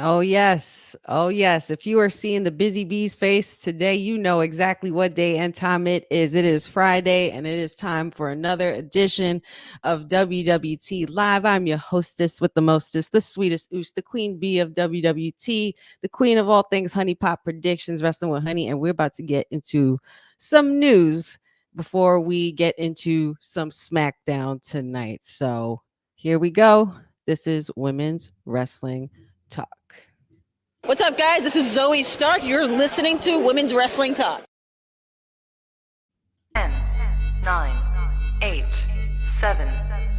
Oh, yes. Oh, yes. If you are seeing the busy bee's face today, you know exactly what day and time it is. It is Friday, and it is time for another edition of WWT Live. I'm your hostess with the mostest, the sweetest oos, the queen bee of WWT, the queen of all things honey pot predictions, wrestling with honey. And we're about to get into some news before we get into some SmackDown tonight. So here we go. This is Women's Wrestling Talk. What's up, guys? This is Zoe Stark. You're listening to Women's Wrestling Talk. 10, 9, 8, 7,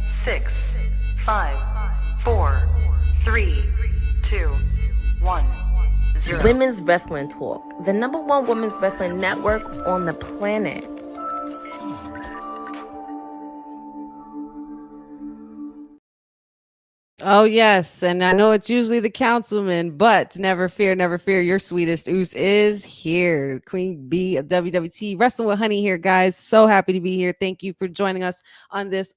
6, 5, 4, 3, 2, 1, 0. Women's Wrestling Talk, the #1 women's wrestling network on the planet. Oh, yes. And I know it's usually the councilman, but never fear, your sweetest oos is here. Queen Bee of WWT, Wrestling with Honey here, guys. So happy to be here. Thank you for joining us on this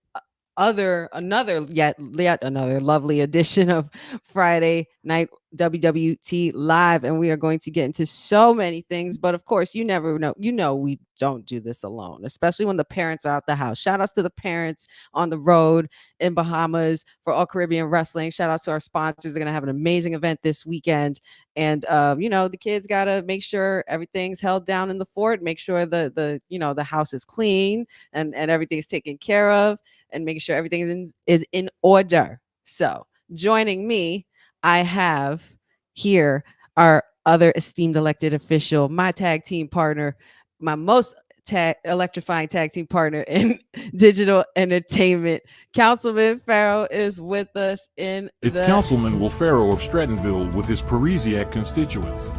yet another lovely edition of Friday Night WWT Live, and we are going to get into so many things, but of course you never know, we don't do this alone, especially when the parents are out the house. Shout outs to the parents on the road in Bahamas for All Caribbean Wrestling. Shout outs to our sponsors. They're going to have an amazing event this weekend, and the kids got to make sure everything's held down in the fort, make sure the house is clean and everything's taken care of, and making sure everything is in order. So joining me, I have here our other esteemed elected official, my tag team partner, my most electrifying tag team partner in digital entertainment. Councilman Pharaoh is with us It's Councilman Pharaoh of Strattonville with his Parisiac constituents.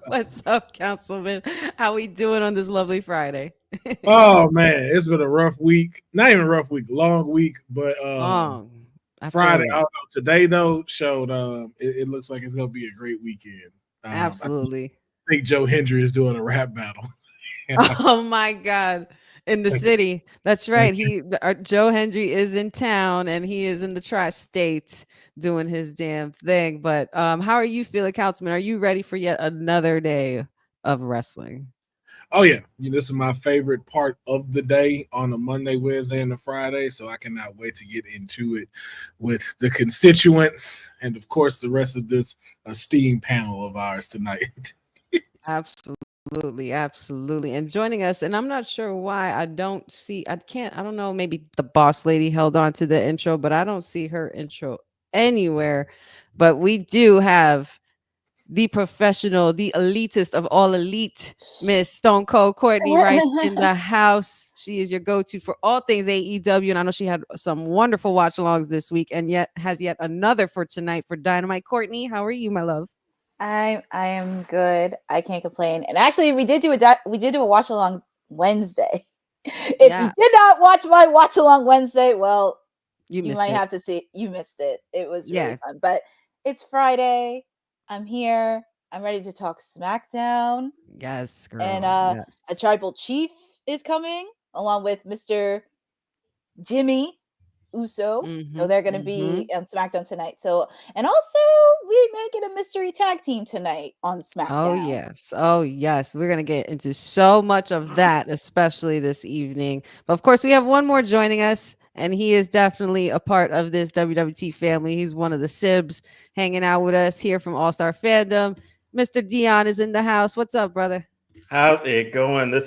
What's up, Councilman? How we doing on this lovely Friday? Oh man, it's been a rough week. Not even a rough week, long week, but Friday. Today though showed it looks like it's gonna be a great weekend. Absolutely. I think Joe Hendry is doing a rap battle. Oh my God. In the city. That's right. Joe Hendry is in town, and he is in the tri-state doing his damn thing. But how are you feeling, Councilman? Are you ready for yet another day of wrestling? Oh yeah. This is my favorite part of the day on a Monday, Wednesday, and a Friday. So I cannot wait to get into it with the constituents and of course the rest of this esteemed panel of ours tonight. Absolutely. And joining us, and I'm not sure why I don't know, maybe the boss lady held on to the intro, but I don't see her intro anywhere. But we do have the professional, the elitist of all elite, Miss Stone Cold Courtney Rice in the house. She is your go-to for all things AEW, and I know she had some wonderful watch-alongs this week, and has yet another for tonight for Dynamite. Courtney, how are you, my love? I am good. I can't complain. And actually, we did do a watch along Wednesday. If you did not watch my watch along Wednesday, well, you might have to see. You missed it. It was really fun. But it's Friday. I'm here. I'm ready to talk SmackDown. Yes, girl. And a tribal chief is coming along with Mr. Jimmy Uso. So they're going to be on SmackDown tonight. So, and also we may get a mystery tag team tonight on SmackDown. Oh yes. We're going to get into so much of that, especially this evening. But of course, we have one more joining us, and he is definitely a part of this WWT family. He's one of the Sibs hanging out with us here from All Star Fandom. Mr. Dion is in the house. What's up, brother? How's it going?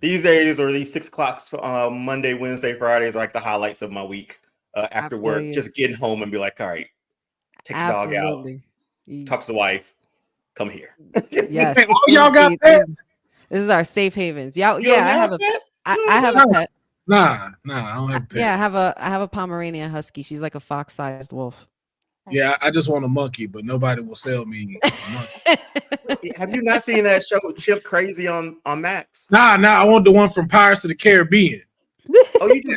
These days, or these 6 o'clocks Monday, Wednesday, Fridays are like the highlights of my week after work. Just getting home and be like, all right, take the dog out, talk to the wife, come here. Yes. Hey, y'all got pets? This is our safe havens. I have a pet. Nah, I don't have a pet. Yeah, I have a Pomeranian Husky. She's like a fox-sized wolf. Yeah, I just want a monkey, but nobody will sell me a monkey. Have you not seen that show Chip Crazy on Max? Nah, I want the one from Pirates of the Caribbean.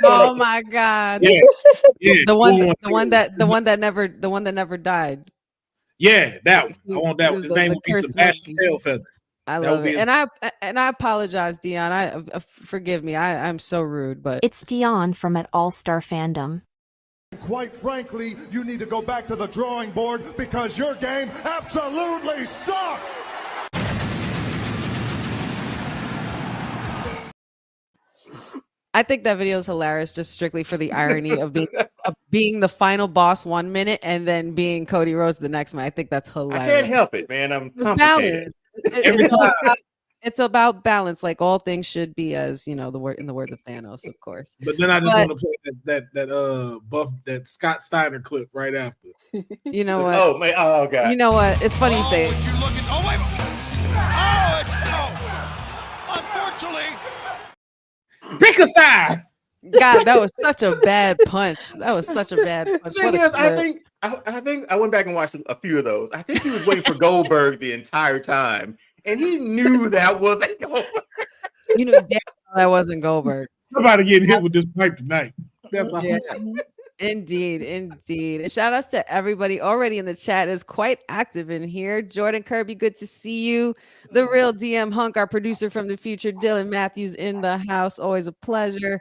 Oh my God! Yeah, the one that never died. Yeah, that one. I want that one. His name would be Sebastian Tailfeather. I love it. And I apologize, Dion. Forgive me. I'm so rude, but it's Dion from at All Star Fandom. Quite frankly, you need to go back to the drawing board because your game absolutely sucks. I think that video is hilarious, just strictly for the irony of being the final boss 1 minute and then being Cody Rhodes the next minute. I think that's hilarious. I can't help it, man. I'm complicated. It's about balance, like all things should be, as in the words of Thanos, of course. But then I just want to play that Scott Steiner clip right after. You know what? Oh man! Oh god! You know what? It's funny you say it. Unfortunately, pick a side. God, that was such a bad punch. That was such a bad punch. I think I went back and watched a few of those. I think he was waiting for Goldberg the entire time, and he knew that wasn't Goldberg. You knew that wasn't Goldberg. Somebody getting hit with this pipe tonight. That's all. Yeah. Indeed. And shout outs to everybody already in the chat is quite active in here. Jordan Kirby, good to see you. The real DM Hunk, our producer from the future, Dylan Matthews in the house. Always a pleasure.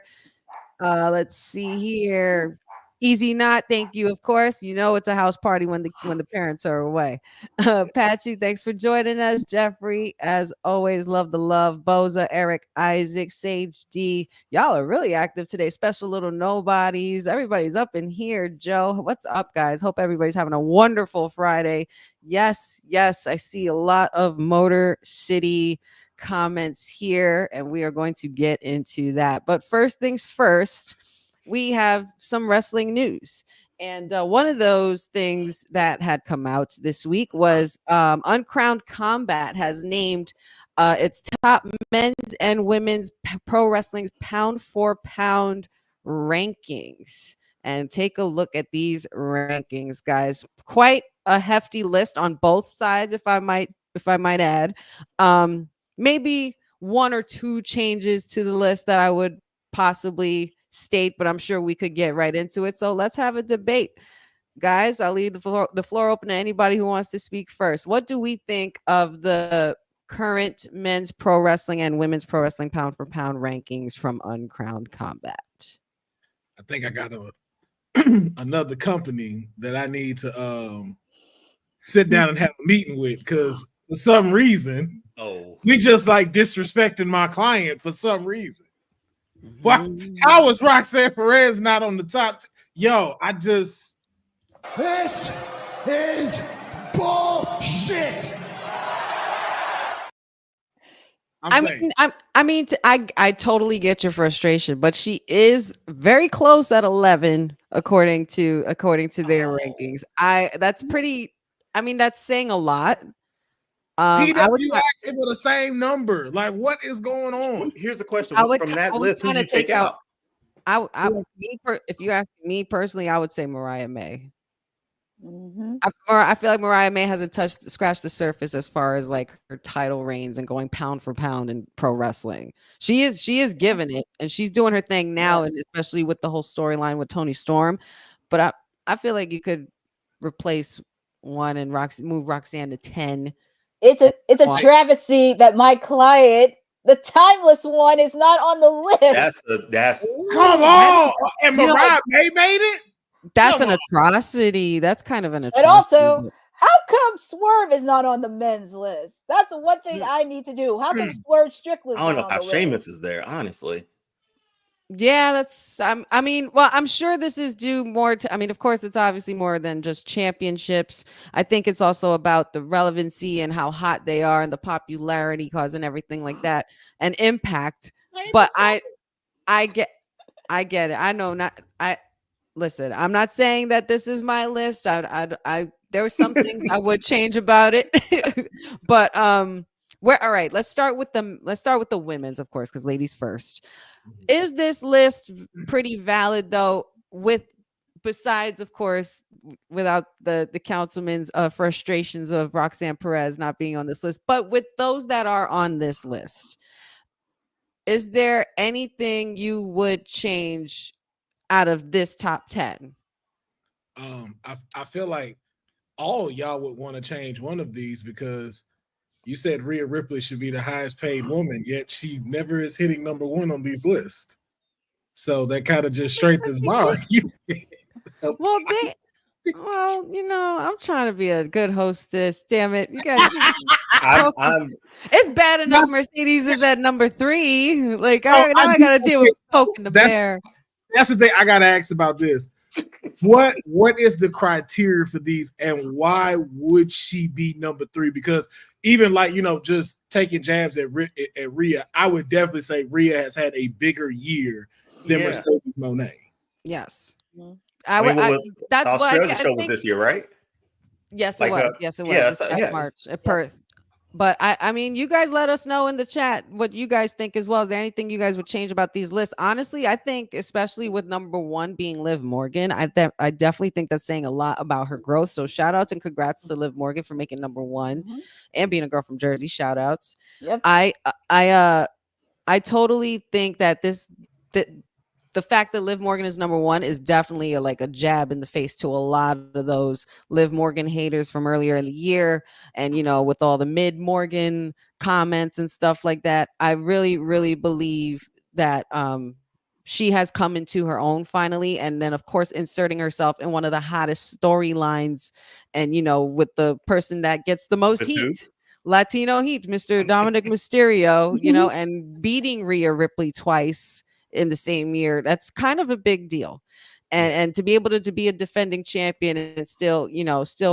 Let's see here. Easy Not, thank you. Of course, it's a house party when the parents are away. Patchy, thanks for joining us. Jeffrey, as always, love the love. Boza, Eric, Isaac, Sage D, y'all are really active today. Special little nobodies. Everybody's up in here. Joe, what's up, guys? Hope everybody's having a wonderful Friday. Yes, I see a lot of Motor City comments here, and we are going to get into that. But first things first, we have some wrestling news. And one of those things that had come out this week was Uncrowned Combat has named its top men's and women's pro wrestling's pound for pound rankings. And take a look at these rankings, guys. Quite a hefty list on both sides, if I might add. Maybe one or two changes to the list that I would possibly state, but I'm sure we could get right into it. So let's have a debate, guys. I'll leave the floor open to anybody who wants to speak first. What do we think of the current men's pro wrestling and women's pro wrestling pound for pound rankings from Uncrowned Combat? I think I got another company that I need to sit down and have a meeting with, because for some reason, we just like disrespecting my client for some reason. Why? How was Roxanne Perez not on the top? This is bullshit. I totally get your frustration, but she is very close at 11 according to their rankings. That's saying a lot. PW active with the same number. Like, what is going on? Here's a question from that list. Who do you take out? If you ask me personally, I would say Mariah May. Mm-hmm. I feel like Mariah May hasn't scratched the surface as far as like her title reigns and going pound for pound in pro wrestling. She is giving it, and she's doing her thing now, and especially with the whole storyline with Toni Storm. But I feel like you could replace one and move Roxanne to 10. It's a travesty that my client, the timeless one, is not on the list. That's come on. And Mariah May made it? That's an atrocity. That's kind of an atrocity. And also, how come Swerve is not on the men's list? That's the one thing I need to do. How come Swerve Strickland? I don't know how Sheamus is there, honestly. Yeah, that's I'm sure this is due more to, of course it's obviously more than just championships. I think it's also about the relevancy and how hot they are and the popularity causing everything like that and impact. But I get it. Listen, I'm not saying that this is my list. There were some things I would change about it. But all right, let's start with the women's, of course, because ladies first. Is this list pretty valid though, besides, of course, without the councilman's frustrations of Roxanne Perez not being on this list, but with those that are on this list, is there anything you would change out of this top 10? I feel like all y'all would want to change one of these, because You said Rhea Ripley should be the highest paid woman, yet she never is hitting number one on these lists. So that kind of just strengthens my argument. Well, I'm trying to be a good hostess. Damn it. You guys. It's bad enough Mercedes is at number 3. Like, I got to deal with poking the bear. That's the thing I got to ask about this. What is the criteria for these, and why would she be number 3? Because even like, just taking jabs at Rhea, I would definitely say Rhea has had a bigger year than Mercedes Moné. Yes. That's Australia show was this year, right? Yes, it was. Yes, it was. Last March at Perth. But I mean, you guys let us know in the chat what you guys think as well. Is there anything you guys would change about these lists? Honestly, I think, especially with number 1 being Liv Morgan, I definitely think that's saying a lot about her growth. So shout outs and congrats to Liv Morgan for making number 1 and being a girl from Jersey. Shout outs. Yep. I totally think that the fact that Liv Morgan is number 1 is definitely a jab in the face to a lot of those Liv Morgan haters from earlier in the year. And, with all the mid Morgan comments and stuff like that, I really, really believe that she has come into her own finally. And then, of course, inserting herself in one of the hottest storylines and, with the person that gets the most heat. Latino heat, Mr. Dominic Mysterio, and beating Rhea Ripley twice in the same year. That's kind of a big deal. And to be able to be a defending champion and still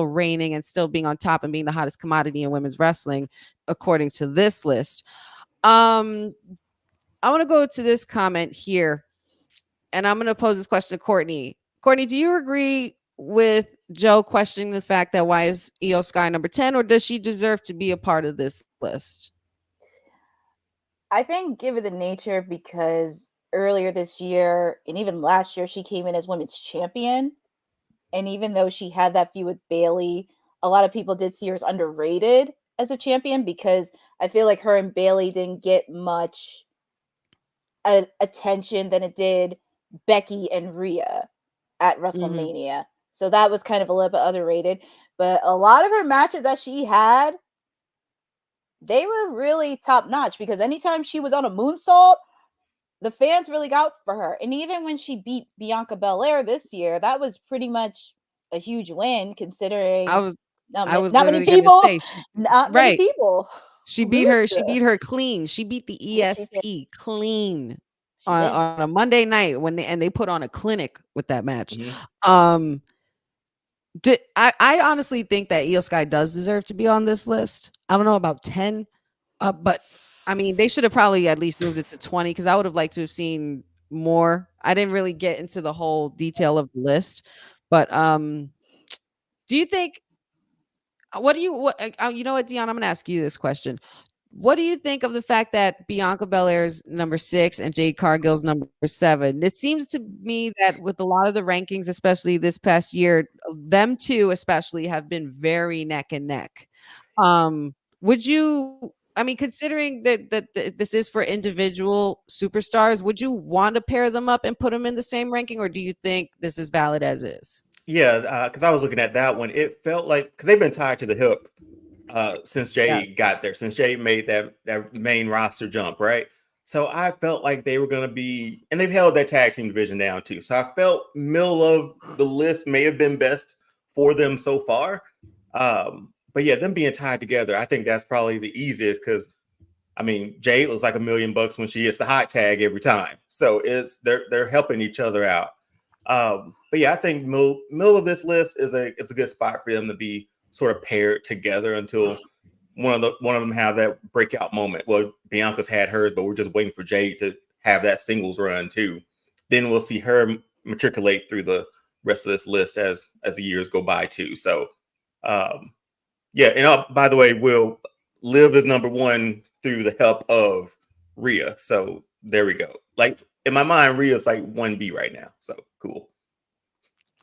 reigning and still being on top and being the hottest commodity in women's wrestling, according to this list. I want to go to this comment here, and I'm going to pose this question to Courtney. Courtney, do you agree with Joe questioning the fact that why is Io Sky number 10, or does she deserve to be a part of this list? I think given the nature, because earlier this year and even last year, she came in as women's champion. And even though she had that feud with Bayley, a lot of people did see her as underrated as a champion, because I feel like her and Bayley didn't get much attention than it did Becky and Rhea at WrestleMania. So that was kind of a little bit underrated. But a lot of her matches that she had, they were really top notch, because anytime she was on a moonsault, the fans really got for her. And even when she beat Bianca Belair this year, that was pretty much a huge win, considering not many people. Many people. She beat her. She beat her clean. She beat the EST clean on a Monday night when they put on a clinic with that match. I honestly think that Io Sky does deserve to be on this list. I don't know about 10, but I mean, they should have probably at least moved it to 20, because I would have liked to have seen more. I didn't really get into the whole detail of the list, but do you think? You know what, Dion? I'm going to ask you this question. What do you think of the fact that Bianca Belair's number 6 and Jade Cargill's number 7? It seems to me that with a lot of the rankings, especially this past year, them two especially have been very neck and neck. Would you? I mean, considering that this is for individual superstars, would you want to pair them up and put them in the same ranking, or do you think this is valid as is? Yeah, because I was looking at that one. It felt like, because they've been tied to the hip since Jade got there, since Jade made that main roster jump, right? So I felt like they were going to be, and they've held that tag team division down too. So I felt middle of the list may have been best for them so far. But yeah, them being tied together, I think that's probably the easiest, because I mean, Jade looks like $1 million when she hits the hot tag every time. So they're helping each other out. But yeah, I think middle of this list is a good spot for them to be sort of paired together until one of them have that breakout moment. Well, Bianca's had hers, but we're just waiting for Jade to have that singles run too. Then we'll see her matriculate through the rest of this list as the years go by too. So yeah, and by the way, we'll Liv is number 1 through the help of Rhea. So there we go. Like in my mind, Rhea's like 1B right now. So cool.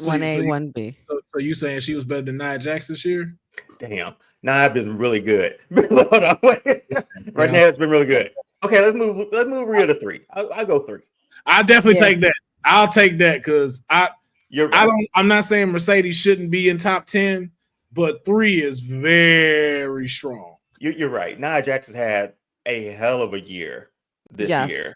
1A, 1B. So you saying she was better than Nia Jax this year? Damn. Nia's been really good. Hold on, wait. Right now it's been really good. Okay, let's move Rhea to 3. I'll go 3. I'll definitely take that. I'll take that, because I'm not saying Mercedes shouldn't be in top 10, but 3 is very strong. you're right. Nia Jax has had a hell of a year this year,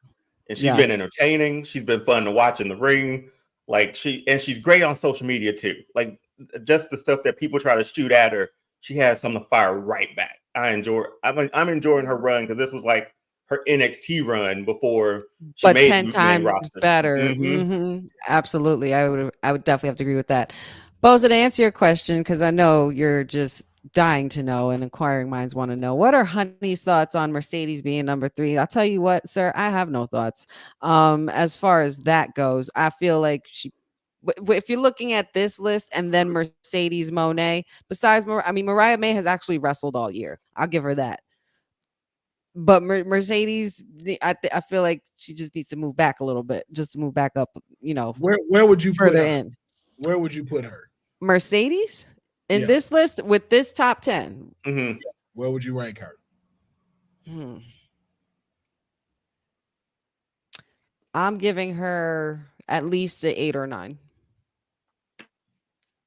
and she's been entertaining. She's been fun to watch in the ring. Like she's great on social media too. Like just the stuff that people try to shoot at her, she has something to fire right back. I'm enjoying her run because this was like her NXT run before she made 10 times better. Absolutely. I would definitely have to agree with that. Boza, to answer your question, because I know you're just dying to know and inquiring minds want to know, what are Honey's thoughts on Mercedes being number 3? I'll tell you what, sir, I have no thoughts. As far as that goes, I feel like if you're looking at this list and then Mercedes Moné, besides Mariah May has actually wrestled all year. I'll give her that. But Mercedes, I feel like she just needs to move back a little bit, just to move back up. Where would you further put her? in? Where would you put her? Mercedes in this list with this top 10. Where would you rank her? I'm giving her at least an 8 or 9.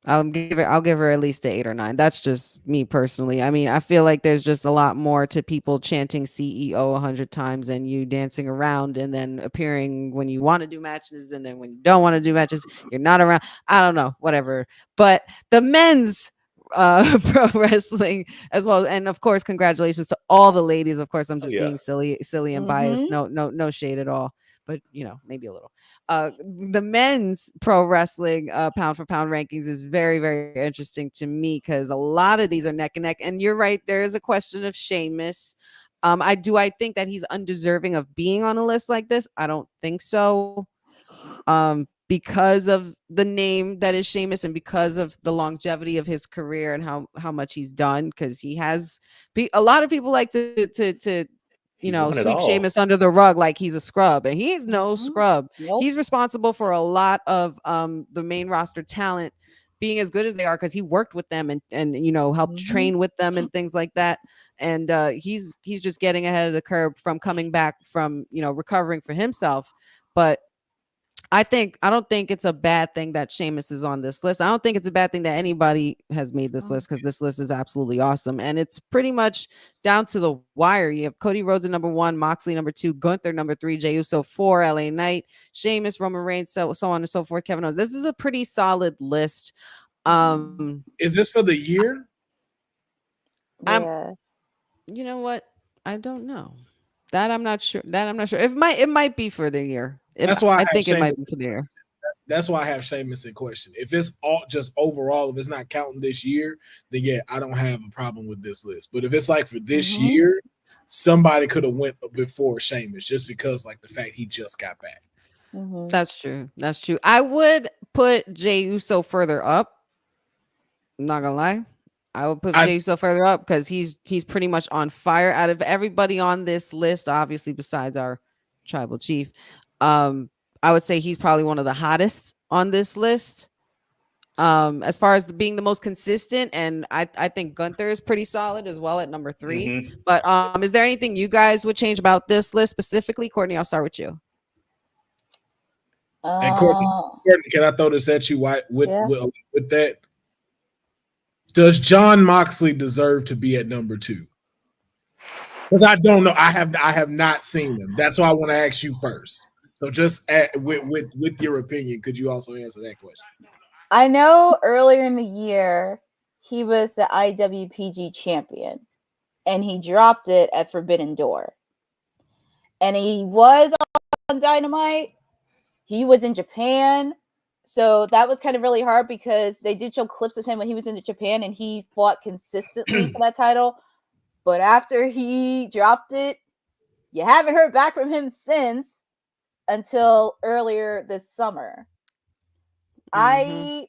I'll give her at least an 8 or 9. That's just me personally. I mean, I feel like there's just a lot more to people chanting CEO 100 times and you dancing around and then appearing when you want to do matches, and then when you don't want to do matches, you're not around. I don't know, whatever. But the men's pro wrestling as well, and of course, congratulations to all the ladies. Of course, I'm just being silly and biased. No shade at all. But maybe a little. The men's pro wrestling pound for pound rankings is very, very interesting to me because a lot of these are neck and neck. And you're right, there is a question of Sheamus. I think that he's undeserving of being on a list like this? I don't think so. Because of the name that is Sheamus and because of the longevity of his career and how much he's done, because he has a lot of people like to sweep Sheamus under the rug like he's a scrub, and he's no scrub. Nope. He's responsible for a lot of the main roster talent being as good as they are because he worked with them and helped train with them and things like that. And he's just getting ahead of the curve from coming back from recovering for himself. But I don't think it's a bad thing that Sheamus is on this list. I don't think it's a bad thing that anybody has made this list, because this list is absolutely awesome. And it's pretty much down to the wire. You have Cody Rhodes at number 1, Moxley number 2, Gunther number 3, Jey Uso 4, LA Knight, Sheamus, Roman Reigns, so on and so forth, Kevin Owens. This is a pretty solid list. Is this for the year? Yeah. You know what? I don't know. That I'm not sure. It might be for the year. That's why I think it might be for the year. That's why I have Sheamus in question. If it's all just overall, if it's not counting this year, then yeah, I don't have a problem with this list. But if it's like for this year, somebody could have went before Sheamus just because like the fact he just got back. That's true. I would put Jey Uso further up. I'm not gonna lie. I would put Jey Uso further up because he's pretty much on fire. Out of everybody on this list, obviously besides our tribal chief, I would say he's probably one of the hottest on this list. As far as being the most consistent, and I think Gunther is pretty solid as well at number 3. But is there anything you guys would change about this list specifically? Courtney, I'll start with you. And Courtney, can I throw this at you? With that? Does Jon Moxley deserve to be at number 2? Because I don't know. I have not seen him. That's why I want to ask you first. So just with your opinion, could you also answer that question? I know earlier in the year he was the IWPG champion, and he dropped it at Forbidden Door. And he was on Dynamite. He was in Japan. So that was kind of really hard because they did show clips of him when he was in Japan and he fought consistently for that title. But after he dropped it, you haven't heard back from him since until earlier this summer. I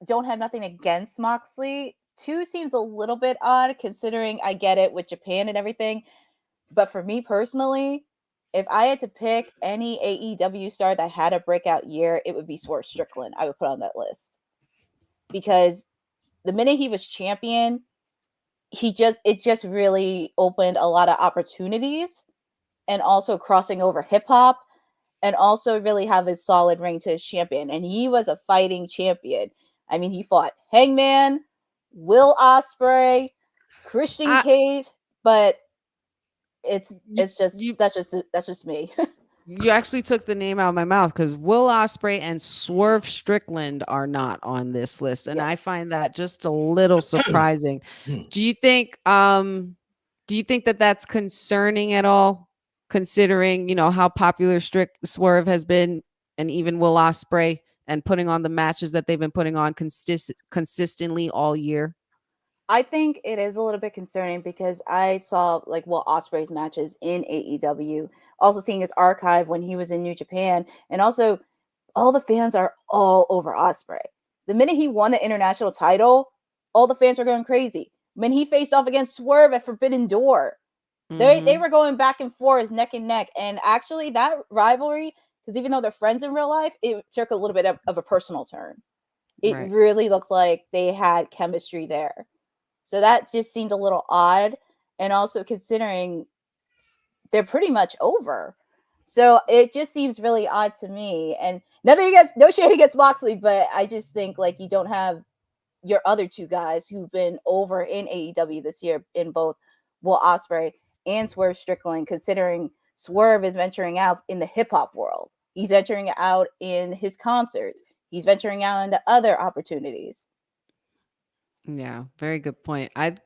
don't have nothing against Moxley. 2 seems a little bit odd considering I get it with Japan and everything. But for me personally, if I had to pick any AEW star that had a breakout year, it would be Swerve Strickland. I would put on that list. Because the minute he was champion, it just really opened a lot of opportunities, and also crossing over hip hop, and also really have a solid ring to his champion. And he was a fighting champion. I mean, he fought Hangman, Will Ospreay, Christian Cage. but that's just me. You actually took the name out of my mouth, because Will Ospreay and Swerve Strickland are not on this list, and I find that just a little surprising. Do you think that that's concerning at all, considering how popular Swerve has been, and even Will Ospreay, and putting on the matches that they've been putting on consistently all year? I think it is a little bit concerning, because I saw Will Ospreay's matches in AEW, also seeing his archive when he was in New Japan, and also all the fans are all over Ospreay. The minute he won the international title, all the fans were going crazy. When he faced off against Swerve at Forbidden Door, they were going back and forth, neck and neck, and actually that rivalry, because even though they're friends in real life, it took a little bit of a personal turn. It really looked like they had chemistry there. So that just seemed a little odd. And also considering they're pretty much over. So it just seems really odd to me. And no shade against Moxley, but I just think you don't have your other two guys who've been over in AEW this year, in both Will Ospreay and Swerve Strickland, considering Swerve is venturing out in the hip hop world. He's venturing out in his concerts. He's venturing out into other opportunities. Yeah, very good point. I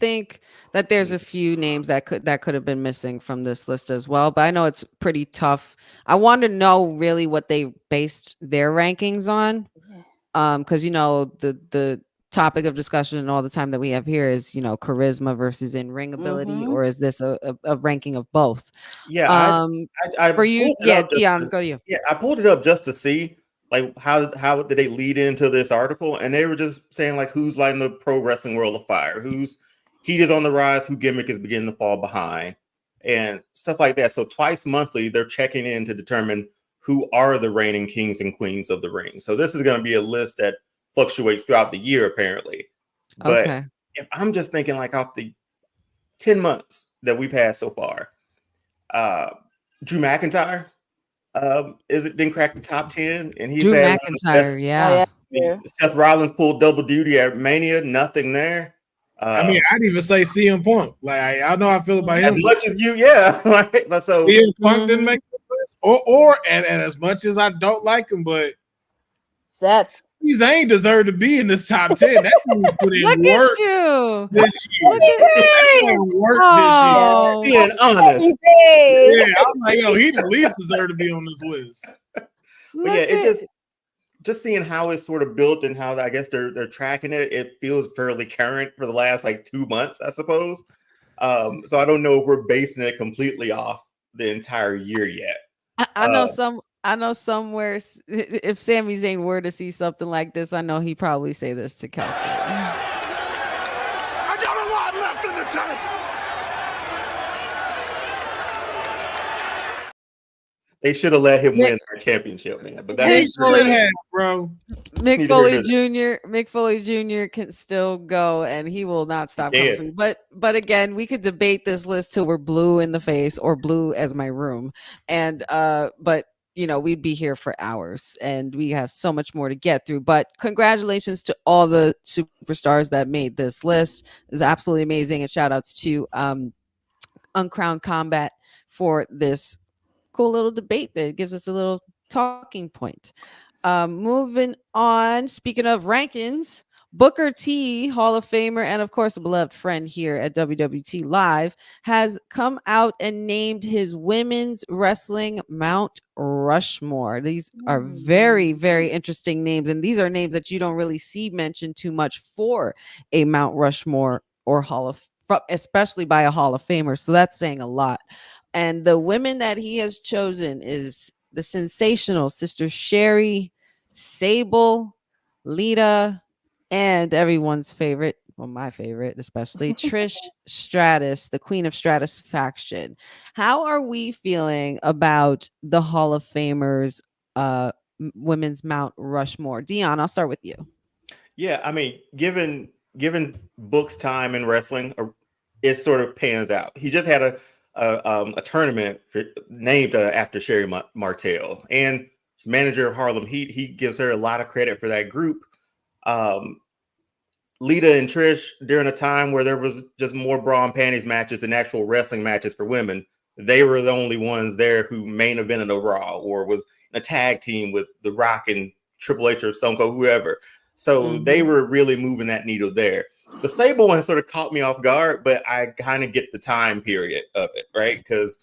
think that there's a few names that could have been missing from this list as well, but I know it's pretty tough. I want to know really what they based their rankings on, because the topic of discussion all the time that we have here is charisma versus in-ring ability, or is this a ranking of both? Yeah, I for you, Dion, go to you. Yeah, I pulled it up just to see how did they lead into this article, and they were just saying who's lighting the pro wrestling world of fire, whose heat is on the rise, who gimmick is beginning to fall behind, and stuff like that. So twice monthly, they're checking in to determine who are the reigning kings and queens of the ring. So this is going to be a list that fluctuates throughout the year, apparently. But if I'm just thinking off the 10 months that we've had so far, Drew McIntyre didn't crack the top 10, and he's Drew McIntyre, Seth Rollins pulled double duty at Mania, nothing there. I mean, I'd even say CM Punk. I know how I feel about him. As much as you, So CM Punk didn't make the list, and as much as I don't like him, but Seth Zayn deserved to be in this top 10. That dude put in Look work at you. this year. Look at him. Work this year. Being honest. Yeah, I'm like, he at least deserved to be on this list. But yeah, it just seeing how it's sort of built and how I guess they're tracking it. It feels fairly current for the last 2 months, I suppose. So I don't know if we're basing it completely off the entire year yet. I know somewhere, if Sami Zayn were to see something like this, I know he'd probably say this to Kelsey. I got a lot left in the tank. They should have let him win our championship, man. But that's bro. Mick Foley Jr. can still go, and he will not stop coming. But again, we could debate this list till we're blue in the face or blue as my room. And but we'd be here for hours, and we have so much more to get through. But congratulations to all the superstars that made this list. It was absolutely amazing. And shout outs to Uncrowned Combat for this cool little debate that gives us a little talking point. Moving on, speaking of rankings, Booker T, Hall of Famer, and of course a beloved friend here at WWT Live, has come out and named his women's wrestling Mount Rushmore. These are very, very interesting names, and these are names that you don't really see mentioned too much for a Mount Rushmore or especially by a Hall of Famer. So that's saying a lot. And the women that he has chosen is the sensational Sister Sherry, Sable, Lita, and everyone's favorite, well, my favorite especially, Trish Stratus, the Queen of Stratus faction. How are we feeling about the Hall of Famers women's Mount Rushmore? Dion, I'll start with you. Yeah, I mean, given Book's time in wrestling, it sort of pans out. He just had a tournament named after Sherry Martel, and manager of Harlem Heat. He gives her a lot of credit for that group. Lita and Trish, during a time where there was just more bra and panties matches than actual wrestling matches for women, they were the only ones there who main evented a Raw or was in a tag team with The Rock and Triple H or Stone Cold, whoever. So they were really moving that needle there. The Sable one sort of caught me off guard, but I kind of get the time period of it, right? Because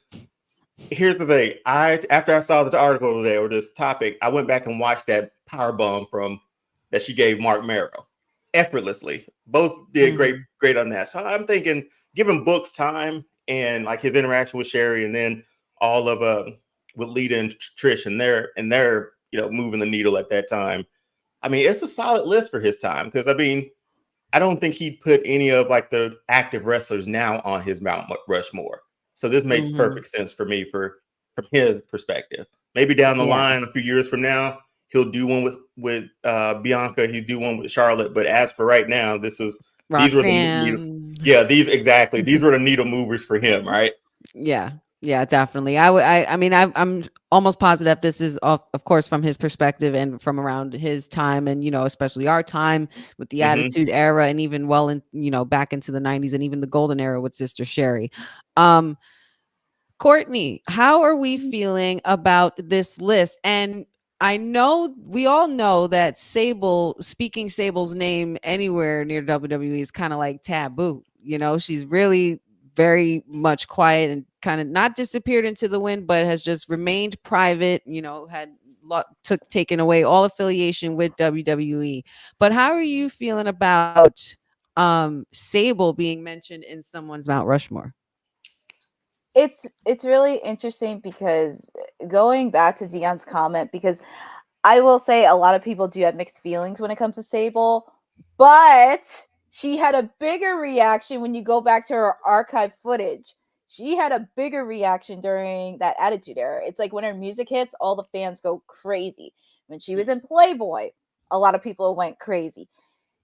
here's the thing. After I saw this article today or this topic, I went back and watched that powerbomb from that she gave Mark Merrow effortlessly. Both did great on that. So I'm thinking, given Book's time and like his interaction with Sherry, and then all of with Lita and Trish, and they're moving the needle at that time. I mean, it's a solid list for his time, because I mean, I don't think he'd put any of like the active wrestlers now on his Mount Rushmore. So this makes perfect sense for me from his perspective. Maybe down the line, a few years from now, he'll do one with Bianca. He's do one with Charlotte. But as for right now, these were the needle movers for him, right? Yeah, definitely. I'm almost positive this is of course from his perspective and from around his time, and especially our time with the Attitude Era, and even back into the 90s and even the golden era with Sister Sherry. Courtney, how are we feeling about this list? And I know we all know that speaking Sable's name anywhere near WWE is kind of like taboo. She's really very much quiet and kind of not disappeared into the wind, but has just remained private, had taken away all affiliation with WWE. But how are you feeling about Sable being mentioned in someone's Mount Rushmore? It's really interesting, because going back to Dion's comment, because I will say a lot of people do have mixed feelings when it comes to Sable, but she had a bigger reaction when you go back to her archive footage. She had a bigger reaction during that Attitude Era. It's like when her music hits, all the fans go crazy. When she was in Playboy, a lot of people went crazy.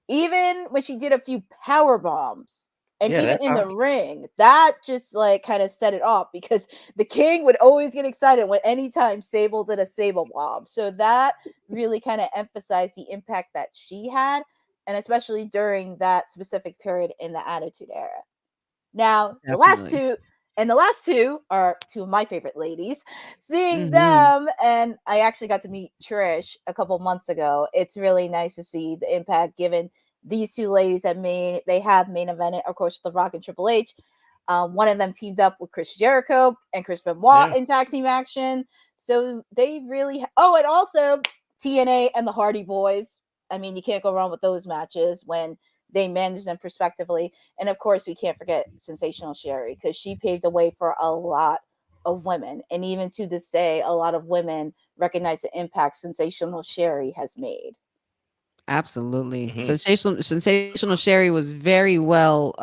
Even when she did a few power bombs, and even in the ring, that just like kind of set it off, because the King would always get excited when anytime Sable did a Sable bomb. So that really kind of emphasized the impact that she had, and especially during that specific period in the Attitude Era. Now, the last two are two of my favorite ladies. Seeing them, and I actually got to meet Trish a couple months ago. It's really nice to see the impact given these two ladies have main evented, of course, The Rock and Triple H. One of them teamed up with Chris Jericho and Chris Benoit in tag team action. So they really and also TNA and the Hardy Boys. I mean, you can't go wrong with those matches when they manage them prospectively. And of course, we can't forget Sensational Sherry, because she paved the way for a lot of women. And even to this day, a lot of women recognize the impact Sensational Sherry has made. Absolutely. Sensational Sherry was very well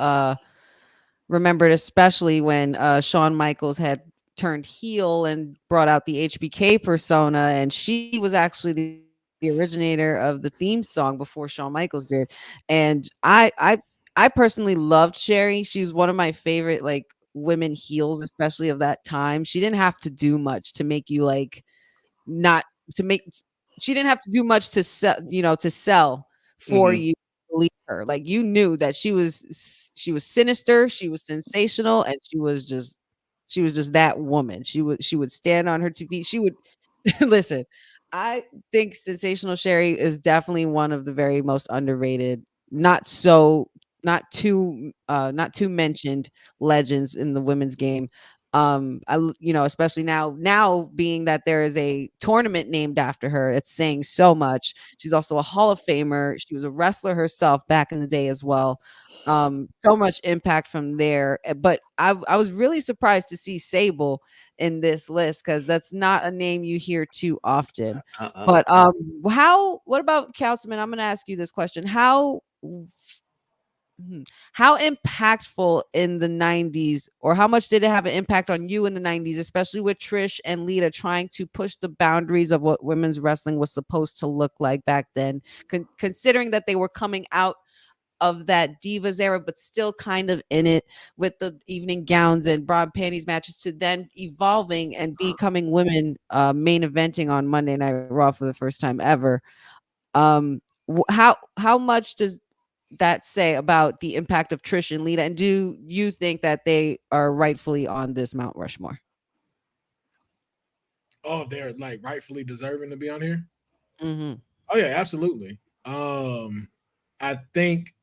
remembered, especially when Shawn Michaels had turned heel and brought out the HBK persona, and she was actually the originator of the theme song before Shawn Michaels did. And I personally loved Sherry. She was one of my favorite like women heels, especially of that time. She didn't have to do much to make you like not to make she didn't have to do much to sell for you to believe her. Like, you knew that she was sinister, she was sensational, and she was just that woman. She would stand on her 2 feet. She would listen. I think Sensational Sherry is definitely one of the very most underrated, not too mentioned legends in the women's game. Especially now being that there is a tournament named after her, it's saying so much. She's also a Hall of Famer. She was a wrestler herself back in the day as well. So much impact from there. But I was really surprised to see Sable in this list, because that's not a name you hear too often. But what about Councilman? I'm going to ask you this question. How impactful in the 90s, or how much did it have an impact on you in the 90s, especially with Trish and Lita trying to push the boundaries of what women's wrestling was supposed to look like back then, considering that they were coming out of that Divas era, but still kind of in it with the evening gowns and broad panties matches, to then evolving and becoming women main eventing on Monday Night Raw for the first time ever. How much does that say about the impact of Trish and Lita? And do you think that they are rightfully on this Mount Rushmore? Oh, they're like rightfully deserving to be on here. Mm-hmm. Oh yeah, absolutely. I think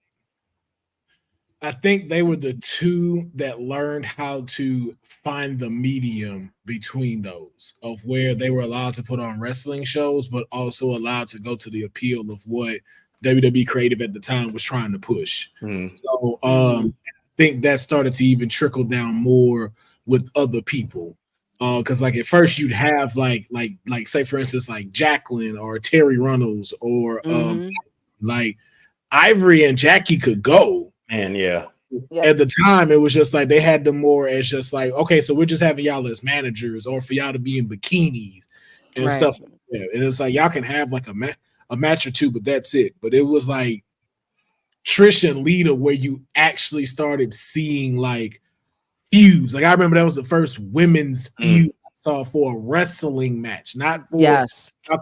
they were the two that learned how to find the medium between those, of where they were allowed to put on wrestling shows, but also allowed to go to the appeal of what WWE creative at the time was trying to push. So I think that started to even trickle down more with other people. Because like at first you'd have like say for instance like Jacqueline or Terry Runnels or like Ivory and Jackie could go. And at the time it was just like they had them more as just like, okay, so we're just having y'all as managers or for y'all to be in bikinis and stuff like that. And it's like y'all can have like a match or two, but that's it. But it was like Trish and Lita where you actually started seeing like feuds. Like I remember that was the first women's feud I saw for a wrestling match, not for y'all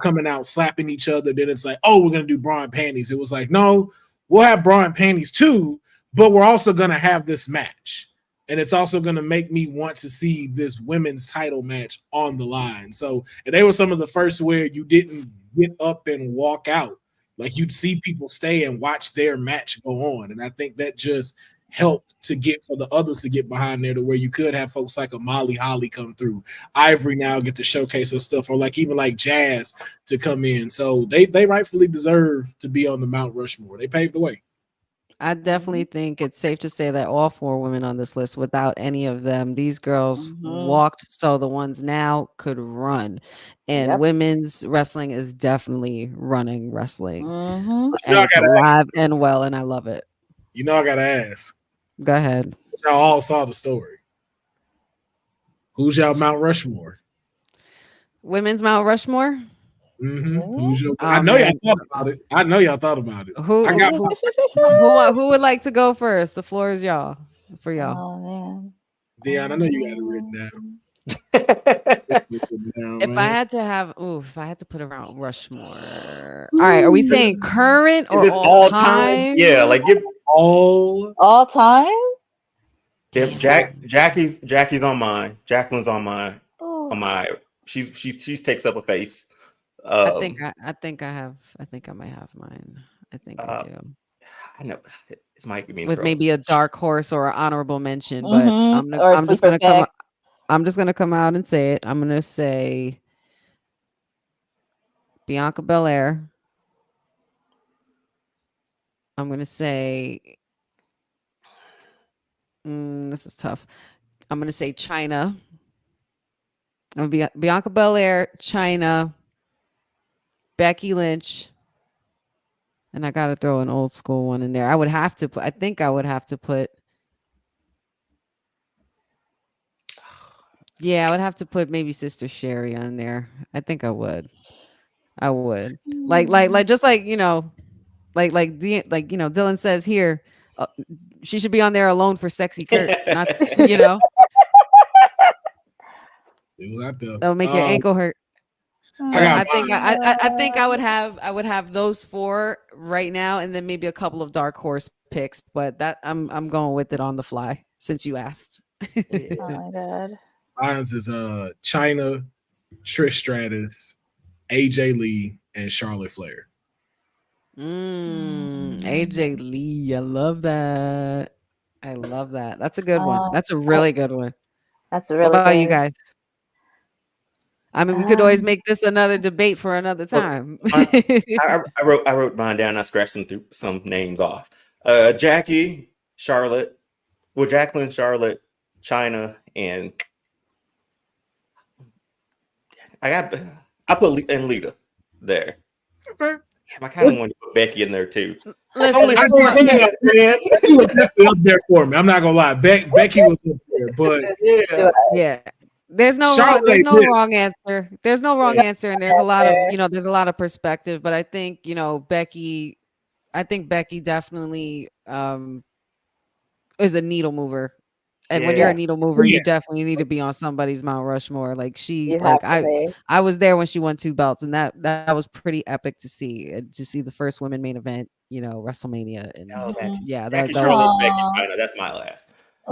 coming out slapping each other. Then it's like, oh, we're gonna do bra and panties. It was like, no, we'll have bra and panties too, but we're also gonna have this match, and it's also gonna make me want to see this women's title match on the line. So, and they were some of the first where you didn't get up and walk out. Like you'd see people stay and watch their match go on, and I think that just helped to get for the others to get behind there to where you could have folks like a Molly Holly come through, Ivory now get to showcase her stuff, or like even like Jazz to come in. So they rightfully deserve to be on the Mount Rushmore. They paved the way. I definitely think it's safe to say that all four women on this list, without any of them, these girls walked so the ones now could run. And women's wrestling is definitely running wrestling. And it's alive and well, and I love it. You know, I gotta ask. Go ahead. Y'all all saw the story. Who's y'all Mount Rushmore? Women's Mount Rushmore? Who's your, I know y'all thought about it. I know y'all thought about it. Who would like to go first? The floor is y'all. For y'all. Oh man. Dion, I know you got it written down. If I had to put around Rushmore. All right, are we saying current or all time? Yeah, like give all time. Jackie's on mine. Jacqueline's on mine. On my she takes up a face. I think I might have mine. I think I do. I know this might be with maybe a dark horse or an honorable mention, but I'm just gonna come out and say it. I'm gonna say Bianca Belair. I'm gonna say this is tough. I'm gonna say China. I'm gonna be Bianca Belair, China, Becky Lynch, and I gotta throw an old school one in there. I would have to put I would have to put maybe Sister Sherry on there. I think I would. Like just like, you know, like Dylan says here, she should be on there alone for Sexy Kurt. Not, you know. That'll make your ankle hurt. I think I would have those four right now, and then maybe a couple of dark horse picks. But that I'm going with it on the fly since you asked. Oh my god. Mine is China, Trish Stratus, AJ Lee, and Charlotte Flair. AJ Lee, I love that. That's a good one. That's a really good one. That's a really. What about you guys? I mean, we could always make this another debate for another time. I wrote mine down. I scratched some names off. Jacqueline, Charlotte, China, and I put Lita there. Okay. Damn, I kind of wanted to put Becky in there too. Listen, Becky was definitely up there for me. I'm not gonna lie. Becky was up there, but yeah. There's no wrong answer. There's no wrong answer, and there's a lot of perspective. But I think Becky definitely is a needle mover. And when you're a needle mover, you definitely need to be on somebody's Mount Rushmore. Like I was there when she won 2 belts, and that was pretty epic to see the first women main event WrestleMania. And yeah, Jackie, Charlotte, Becky, China. That's my last.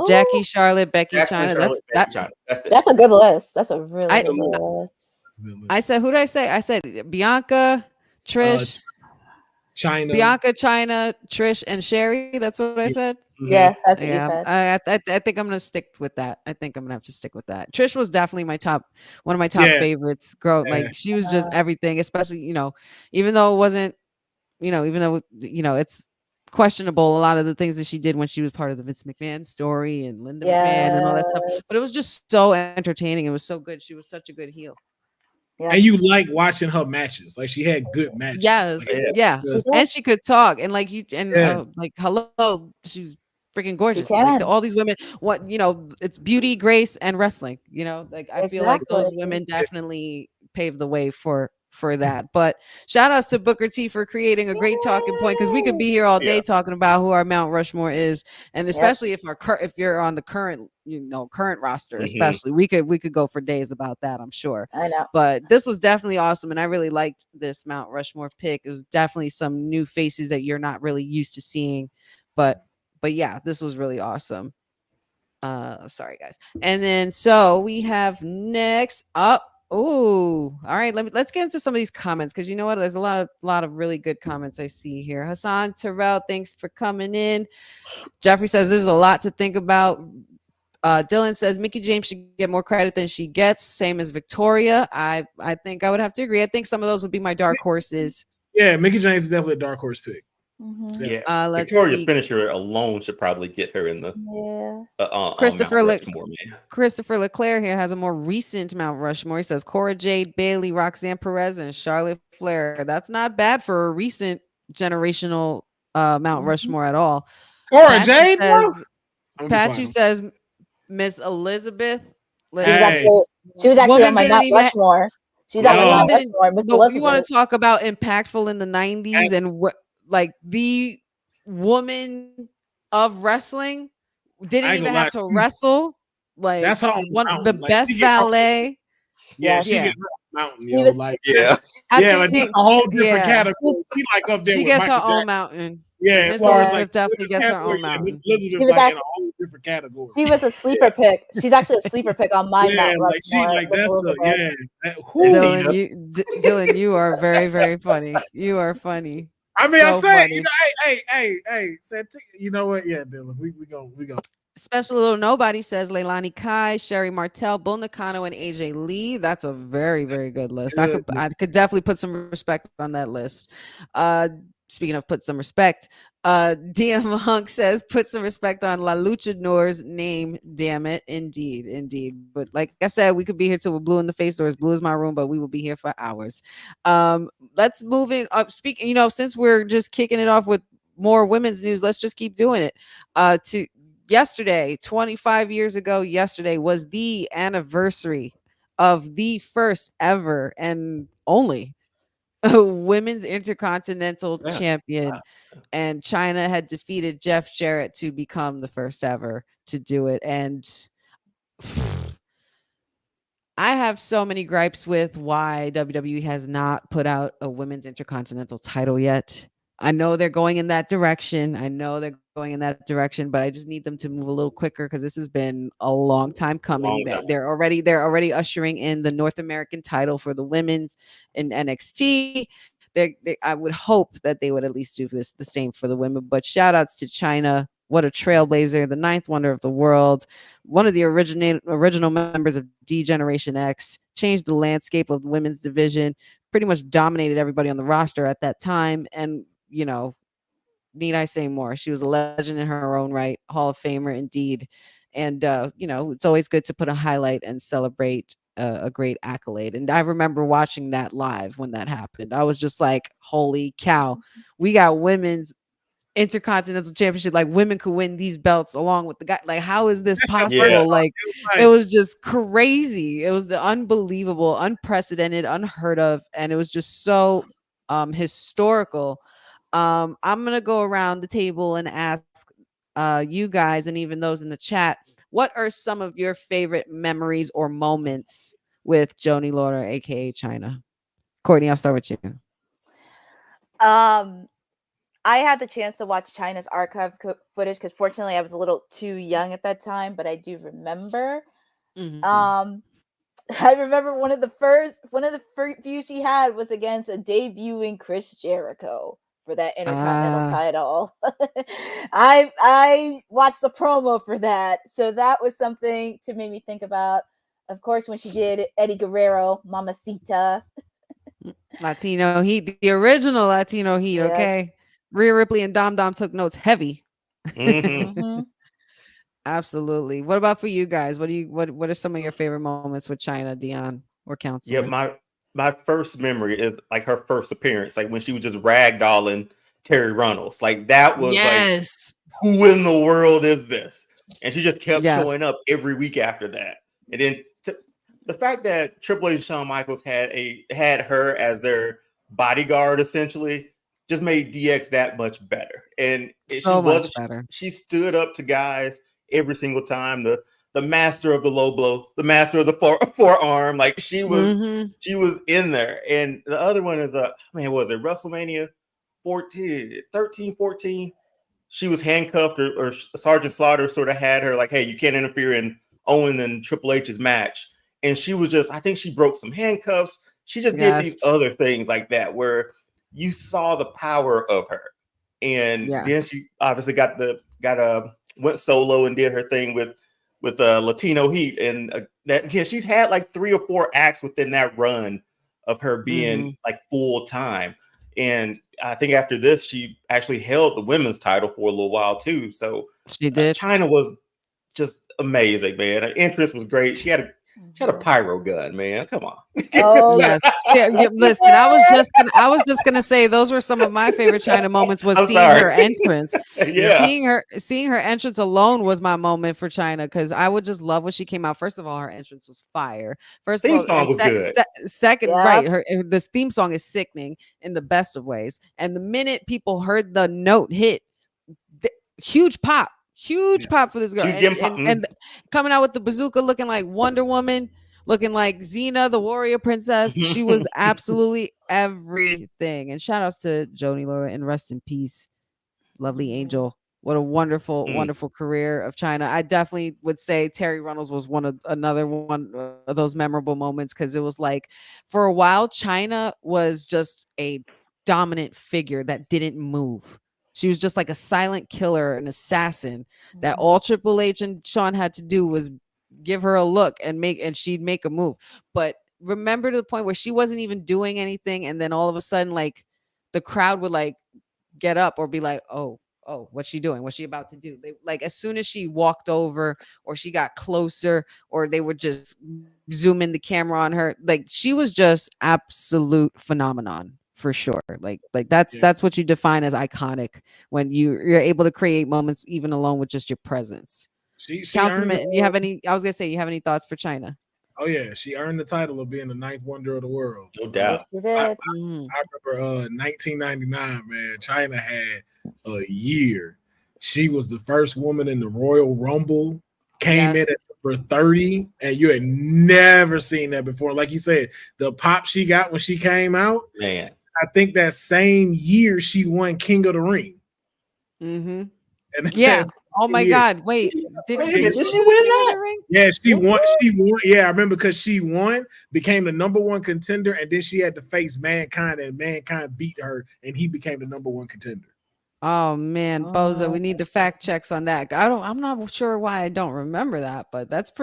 Jackie, Charlotte, Becky, China. That's a good list. That's a really good list. I said, who did I say? I said Bianca, Trish, China, Bianca, China, Trish, and Sherry. That's what I said. Yeah, that's what you said. I think I'm gonna stick with that. I think I'm gonna have to stick with that. Trish was definitely one of my top favorites. Girl, like she was just everything, especially even though it wasn't, even though it's questionable a lot of the things that she did when she was part of the Vince McMahon story and Linda McMahon and all that stuff, but it was just so entertaining. It was so good. She was such a good heel. Yeah. And you like watching her matches. Like she had good matches. Yes. Yeah. And she could talk. And like like hello, she's freaking gorgeous. Like all these women, it's beauty, grace, and wrestling. Like I feel like those women definitely paved the way for that. But shout outs to Booker T for creating a great talking point, because we could be here all day talking about who our Mount Rushmore is, and especially if you're on the current roster, especially we could go for days about that, I'm sure. I know. But this was definitely awesome, and I really liked this Mount Rushmore pick. It was definitely some new faces that you're not really used to seeing, but yeah, this was really awesome. Sorry guys. And then so we have next up. Oh, all right. Let's get into some of these comments, because you know what? There's a lot of really good comments I see here. Hassan Terrell, thanks for coming in. Jeffrey says this is a lot to think about. Dylan says Mickie James should get more credit than she gets. Same as Victoria. I think I would have to agree. I think some of those would be my dark horses. Yeah, Mickie James is definitely a dark horse pick. Yeah, Victoria's finisher alone should probably get her in the Christopher Leclerc here has a more recent Mount Rushmore. He says Cora Jade, Bayley, Roxanne Perez, and Charlotte Flair. That's not bad for a recent generational Mount Rushmore at all. Cora Jade Patrick says Miss Elizabeth. She was actually on my Mount Rushmore. She's on my Mount Rushmore. Miss Elizabeth. You want to talk about impactful in the 90s and what? Like the woman of wrestling didn't even have to wrestle. Like that's her the best ballet. She gets mountain. Like that's a whole different category. She like up there. She gets her own mountain. Yeah, Miss Elizabeth definitely gets her own mountain. Miss Elizabeth in a whole different category. She was a sleeper pick. She's actually a sleeper pick on my Mount Rushmore. Dylan, you are very, very funny. You are funny. I mean, I'm saying, hey, you know what? Yeah, Dylan, we go. Special Little Nobody says Leilani Kai, Sherry Martel, Bull Nakano, and AJ Lee. That's a very, very good list. I could definitely put some respect on that list. Speaking of put some respect, DM Hunk says put some respect on La Luchador's name. Damn it, indeed. But like I said, we could be here till we're blue in the face, or as blue as my room, but we will be here for hours. Let's moving up. Speaking, since we're just kicking it off with more women's news, let's just keep doing it. To yesterday, 25 years ago, yesterday was the anniversary of the first ever and only women's intercontinental champion, and China had defeated Jeff Jarrett to become the first ever to do it. And I have so many gripes with why WWE has not put out a women's intercontinental title yet. I know they're going in that direction. But I just need them to move a little quicker, because this has been a long time coming. They're already ushering in the North American title for the women's in NXT. I would hope that they would at least do the same for the women. But shout outs to China. What a trailblazer, the ninth wonder of the world, one of the original members of D Generation X, changed the landscape of the women's division, pretty much dominated everybody on the roster at that time. And need I say more? She was a legend in her own right, Hall of Famer indeed. And it's always good to put a highlight and celebrate a great accolade. And I remember watching that live when that happened. I was just like, holy cow, we got women's intercontinental championship. Like, women could win these belts along with the guy. Like, how is this possible? Like, it was just crazy. It was the unbelievable, unprecedented, unheard of, and it was just so historical. I'm gonna go around the table and ask you guys, and even those in the chat, what are some of your favorite memories or moments with Joni Lauder, aka China? Courtney, I'll start with you. I had the chance to watch China's archive footage because fortunately I was a little too young at that time, but I do remember. I remember one of the few she had was against a debuting Chris Jericho for that Intercontinental title. I watched the promo for that, so that was something to make me think about. Of course, when she did Eddie Guerrero, Mamacita. Latino Heat, the original Latino Heat. Yes. Okay, Rhea Ripley and Dom took notes heavy. Absolutely. What about for you guys? What are some of your favorite moments with China, Dion, or Councilman? Yeah, my first memory is like her first appearance, like when she was just ragdolling Terry Runnels. Like that was like, who in the world is this? And she just kept showing up every week after that. And then the fact that Triple H and Shawn Michaels had her as their bodyguard essentially just made DX that much better. And much better. She stood up to guys every single time. The master of the low blow, the master of the forearm. Like she was in there. And the other one is was it WrestleMania 13, 14? She was handcuffed or Sergeant Slaughter sort of had her like, hey, you can't interfere in Owen and Triple H's match. And she was I think she broke some handcuffs. She just did these other things like that where you saw the power of her. And then she obviously went solo and did her thing with Latino Heat. And that again, she's had like 3 or 4 acts within that run of her being like full time. And I think after this, she actually held the women's title for a little while too. So she did. China was just amazing, man. Her entrance was great. She had a pyro gun, man. Come on. Oh yes. Listen, I was just gonna say those were some of my favorite China moments. Was seeing her entrance. Seeing her entrance alone was my moment for China because I would just love when she came out. First of all, her entrance was fire. Theme song was good. Second, right? This theme song is sickening in the best of ways. And the minute people heard the note hit, huge pop. Huge pop for this girl. And coming out with the bazooka looking like Wonder Woman, looking like Xena, the warrior princess. She was absolutely everything. And shout outs to Joni Laura and rest in peace. Lovely angel. What a wonderful, wonderful career of China. I definitely would say Terry Runnels was another one of those memorable moments because it was like for a while, China was just a dominant figure that didn't move. She was just like a silent killer, an assassin that all Triple H and Shawn had to do was give her a look and she'd make a move. But remember to the point where she wasn't even doing anything. And then all of a sudden, like the crowd would like get up or be like, oh, what's she doing? What's she about to do? They like as soon as she walked over or she got closer or they would just zoom in the camera on her. Like she was just absolute phenomenon. For sure. Like that's what you define as iconic when you're able to create moments even alone with just your presence. Councilman, you have any thoughts for China? Oh yeah, she earned the title of being the 9th wonder of the world. No doubt. I remember 1999, man, China had a year. She was the first woman in the Royal Rumble, came in at number 30, and you had never seen that before. Like you said, the pop she got when she came out, man. I think that same year she won King of the Ring. And oh my God! Wait, did she win that? Yeah, she won. She won. Yeah, I remember because she won, became the #1 contender, and then she had to face Mankind, and Mankind beat her, and he became the #1 contender. Oh man, Boza, we need the fact checks on that. I'm not sure why I don't remember that, but that's a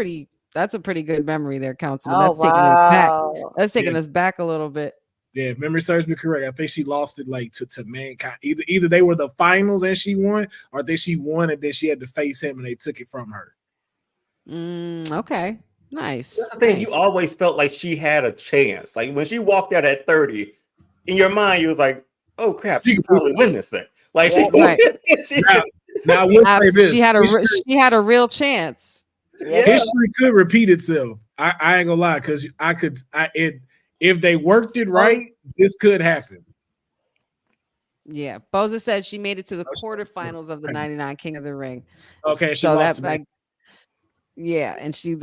pretty good memory there, Councilman. That's taking us back. That's taking us back a little bit. Yeah, if memory serves me correct, I think she lost it like to Mankind. Either they were the finals and she won, or I think she won and then she had to face him and they took it from her. Okay, nice. That's the thing. You always felt like she had a chance. Like when she walked out at 30, in your mind, you was like, "Oh crap, she could probably win this thing." Like she now I will say this: she had a real chance. History could repeat itself. I ain't gonna lie, because if they worked it right, this could happen. Yeah, Boza said she made it to the quarterfinals of the '99 King of the Ring. Okay, so that's like, yeah, and she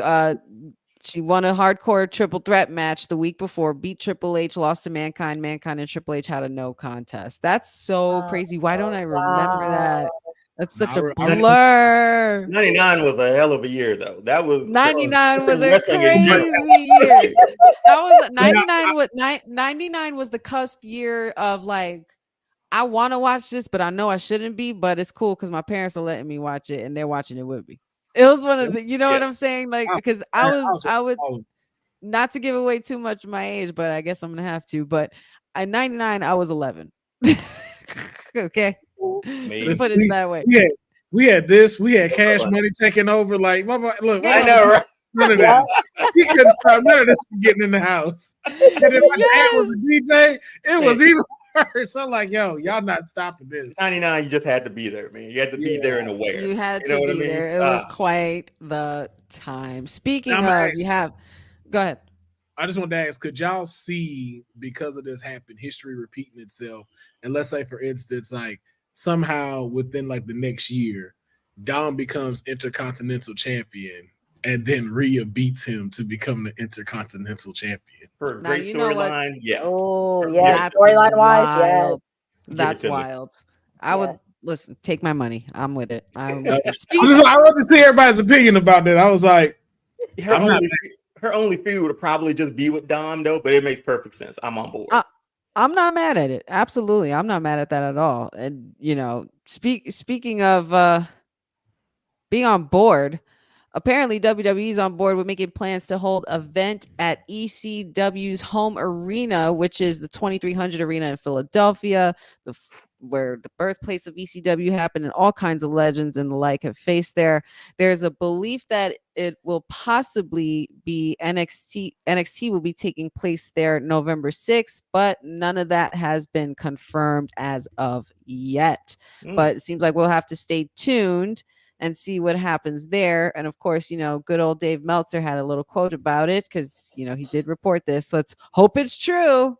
She won a hardcore triple threat match the week before, beat Triple H, lost to Mankind. Mankind and Triple H had a no contest. That's so crazy. Why don't I remember that? That's such a blur. 99 was a hell of a year, though. That was 99 was a crazy year. That was 99. 99 was the cusp year of like, I want to watch this, but I know I shouldn't be. But it's cool because my parents are letting me watch it, and they're watching it with me. It was one of the, you know what I'm saying? Like, because I would not to give away too much of my age, but I guess I'm gonna have to. But at 99, I was 11. Okay, let's put it that way. We had Cash Money taking over. Like, look, I know, right? None of that. He couldn't stop none of this from getting in the house. And then my dad was a DJ. It was even worse. I'm like, yo, y'all not stopping this. 99, you just had to be there, man. You had to be there and aware. You had to be there. It was quite the time. Speaking of, go ahead. I just wanted to ask, could y'all see, because of this happen, history repeating itself? And let's say, for instance, like somehow within like the next year, Dom becomes Intercontinental Champion, and then Rhea beats him to become the Intercontinental Champion. For a great storyline, yeah. Oh, yeah. Storyline wise, yes. That's wild. I would listen, take my money. I'm with it. I want to see everybody's opinion about that. I was like, her only feud would probably just be with Dom, though, but it makes perfect sense. I'm on board. I'm not mad at it. Absolutely. I'm not mad at that at all. And, you know, speaking of being on board, apparently WWE is on board with making plans to hold an event at ECW's home arena, which is the 2300 Arena in Philadelphia, where the birthplace of ECW happened, and all kinds of legends and the like have faced there. There's a belief that it will possibly be NXT. NXT will be taking place there November 6th, but none of that has been confirmed as of yet. But it seems like we'll have to stay tuned and see what happens there. And of course, you know, good old Dave Meltzer had a little quote about it because, you know, he did report this. Let's hope it's true.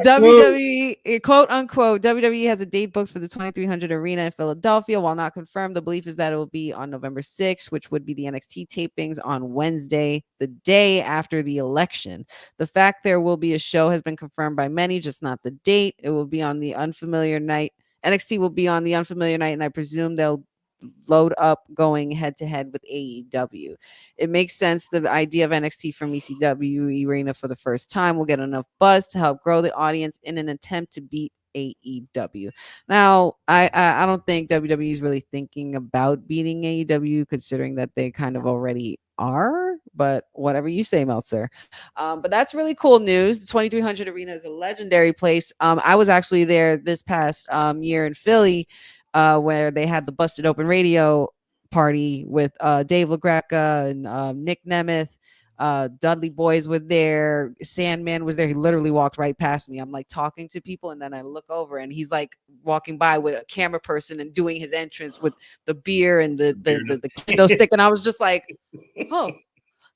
WWE, quote unquote, WWE has a date booked for the 2300 Arena in Philadelphia. While not confirmed, the belief is that it will be on November 6th, which would be the NXT tapings on Wednesday, the day after the election. The fact there will be a show has been confirmed by many, just not the date. It will be on the unfamiliar night. NXT will be on the unfamiliar night, and I presume they'll load up going head-to-head with AEW. It makes sense. The idea of NXT from ECW arena for the first time will get enough buzz to help grow the audience in an attempt to beat AEW. Now, I don't think WWE is really thinking about beating AEW, considering that they kind of already are, but whatever you say, Meltzer. But that's really cool news. The 2300 Arena is a legendary place. I was actually there this past year in Philly, where they had the Busted Open Radio party with Dave LaGreca and Nick Nemeth. Dudley Boys were there. Sandman was there. He literally walked right past me. I'm like talking to people, and then I look over, and he's like walking by with a camera person and doing his entrance with the beer and the kendo stick. And I was just like, oh,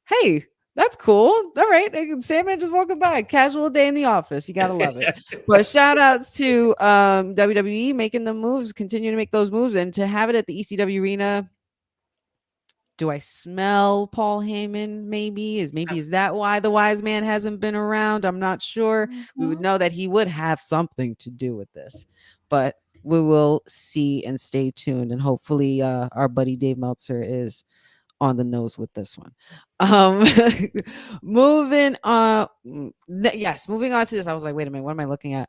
hey, that's cool. All right. Sandman just walking by. Casual day in the office. You gotta love it. But shout outs to WWE making the moves, continue to make those moves, and to have it at the ECW arena. Do I smell Paul Heyman? Maybe is that why the wise man hasn't been around? I'm not sure. We would know that he would have something to do with this, but we will see and stay tuned. And hopefully our buddy Dave Meltzer is on the nose with this one. Moving on to this. I was like, wait a minute, what am I looking at?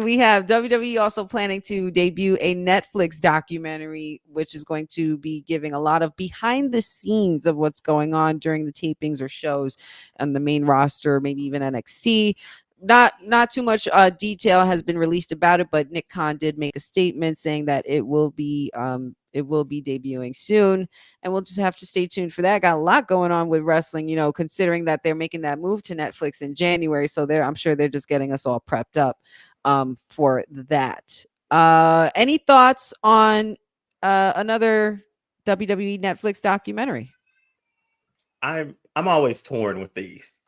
We have WWE also planning to debut a Netflix documentary, which is going to be giving a lot of behind the scenes of what's going on during the tapings or shows on the main roster, maybe even NXT. Not too much detail has been released about it, but Nick Khan did make a statement saying that it will be debuting soon, and we'll just have to stay tuned for that. Got a lot going on with wrestling, you know, considering that they're making that move to Netflix in January. So I'm sure they're just getting us all prepped up for that. Any thoughts on another WWE Netflix documentary? I'm always torn with these.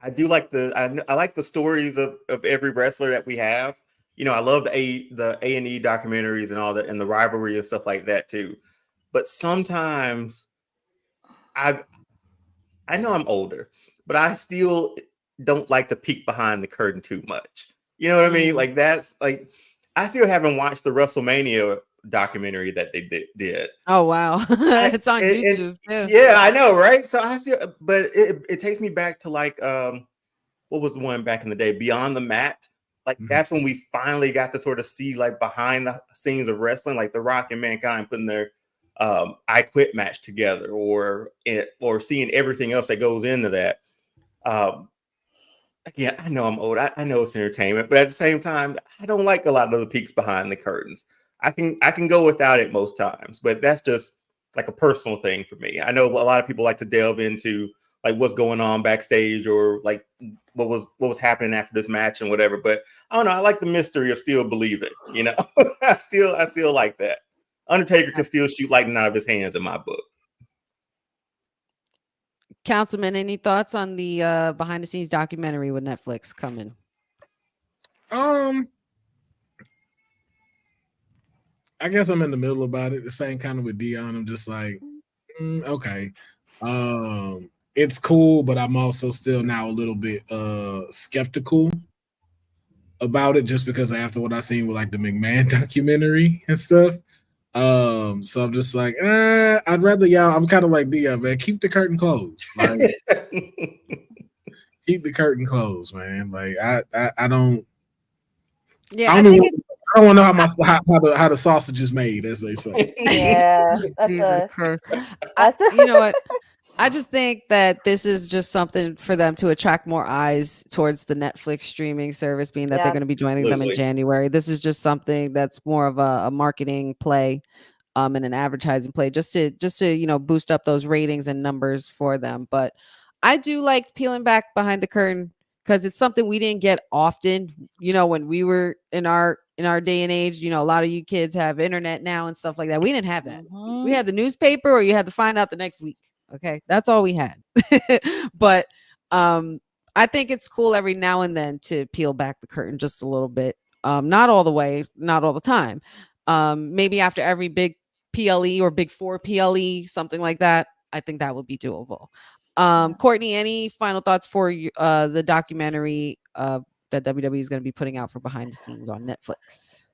I do like I like the stories of every wrestler that we have. You know, I love the A&E documentaries and all that, and the rivalry and stuff like that too. but sometimes I know I'm older, but I still don't like to peek behind the curtain too much. You know what I mean? Like that's like I still haven't watched the WrestleMania documentary that they did. Oh wow, it's on YouTube. Yeah, I know, right? So I still, but it takes me back to like what was the one back in the day, Beyond the Mat? Like that's when we finally got to sort of see like behind the scenes of wrestling, like The Rock and Mankind putting their I Quit match together, or seeing everything else that goes into that. Again, I know I'm old. I know it's entertainment, but at the same time, I don't like a lot of the peeks behind the curtains. I can go without it most times, but that's just like a personal thing for me. I know a lot of people like to delve into like what's going on backstage, or like what was happening after this match and whatever. But I don't know. I like the mystery of still believing. You know, I still like that. Undertaker can still shoot lightning out of his hands in my book. Councilman, any thoughts on the behind the scenes documentary with Netflix coming? I guess I'm in the middle about it. The same kind of with Dion. I'm just like, okay. It's cool, but I'm also still now a little bit skeptical about it, just because after what I've seen with like the McMahon documentary and stuff. So I'm just like, I'd rather y'all. I'm kind of like Dion, man. Keep the curtain closed. Like, keep the curtain closed, man. Like I don't. Yeah, I don't want to know how the sausage is made, as they say. Yeah, Jesus Christ. You know what? I just think that this is just something for them to attract more eyes towards the Netflix streaming service, being that they're going to be joining them in January. This is just something that's more of a marketing play, and an advertising play, just to boost up those ratings and numbers for them. But I do like peeling back behind the curtain, because it's something we didn't get often. When we were in our day and age, a lot of you kids have internet now and stuff like that. We didn't have that. We had the newspaper, or you had to find out the next week. Okay, that's all we had. But I think it's cool every now and then to peel back the curtain just a little bit. Not all the way, not all the time. Maybe after every big PLE or big 4 PLE, something like that. I think that would be doable. Courtney, any final thoughts for the documentary that WWE is going to be putting out for behind the scenes on Netflix?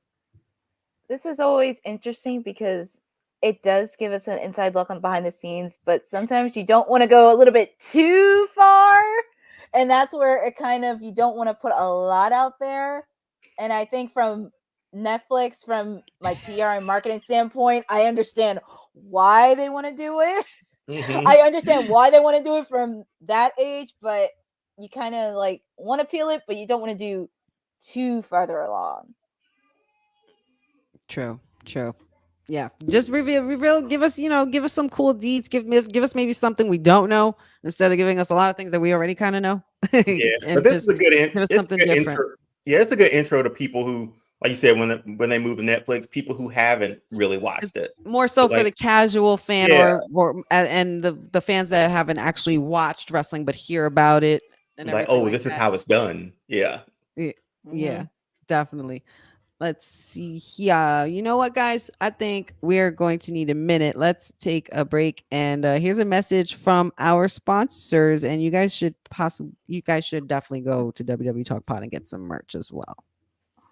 This is always interesting because it does give us an inside look on behind the scenes, but sometimes you don't want to go a little bit too far. And that's where it kind of, you don't want to put a lot out there. And I think from Netflix, from like PR and marketing standpoint, I understand why they want to do it. I understand why they want to do it from that age, but you kind of like want to peel it, but you don't want to do too farther along. True. Yeah, just reveal, give us some cool deeds, give us maybe something we don't know, instead of giving us a lot of things that we already kind of know. Yeah, but this is a good intro. Yeah, it's a good intro to people who, like you said, when they move to Netflix, people who haven't really watched it. More so for the casual fan, or and the fans that haven't actually watched wrestling but hear about it. And like, oh, this is how it's done. Yeah. Yeah, definitely. Let's see here. You know what, guys? I think we're going to need a minute. Let's take a break. And here's a message from our sponsors. And you guys should definitely go to wwtalkpod and get some merch as well.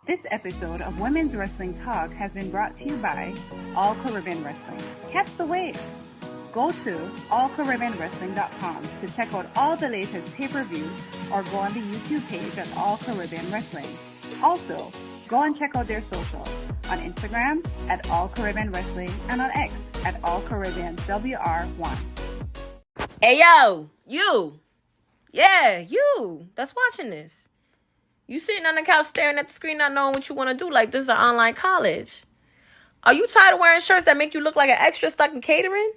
This episode of Women's Wrestling Talk has been brought to you by All Caribbean Wrestling. Catch the wave. Go to allcaribbeanwrestling.com to check out all the latest pay-per-views, or go on the YouTube page at All Caribbean Wrestling. Also, go and check out their socials on Instagram at All Caribbean Wrestling and on X at All Caribbean WR1. Hey, yo, you. Yeah, you that's watching this. You sitting on the couch staring at the screen, not knowing what you want to do, like this is an online college. Are you tired of wearing shirts that make you look like an extra stuck in catering?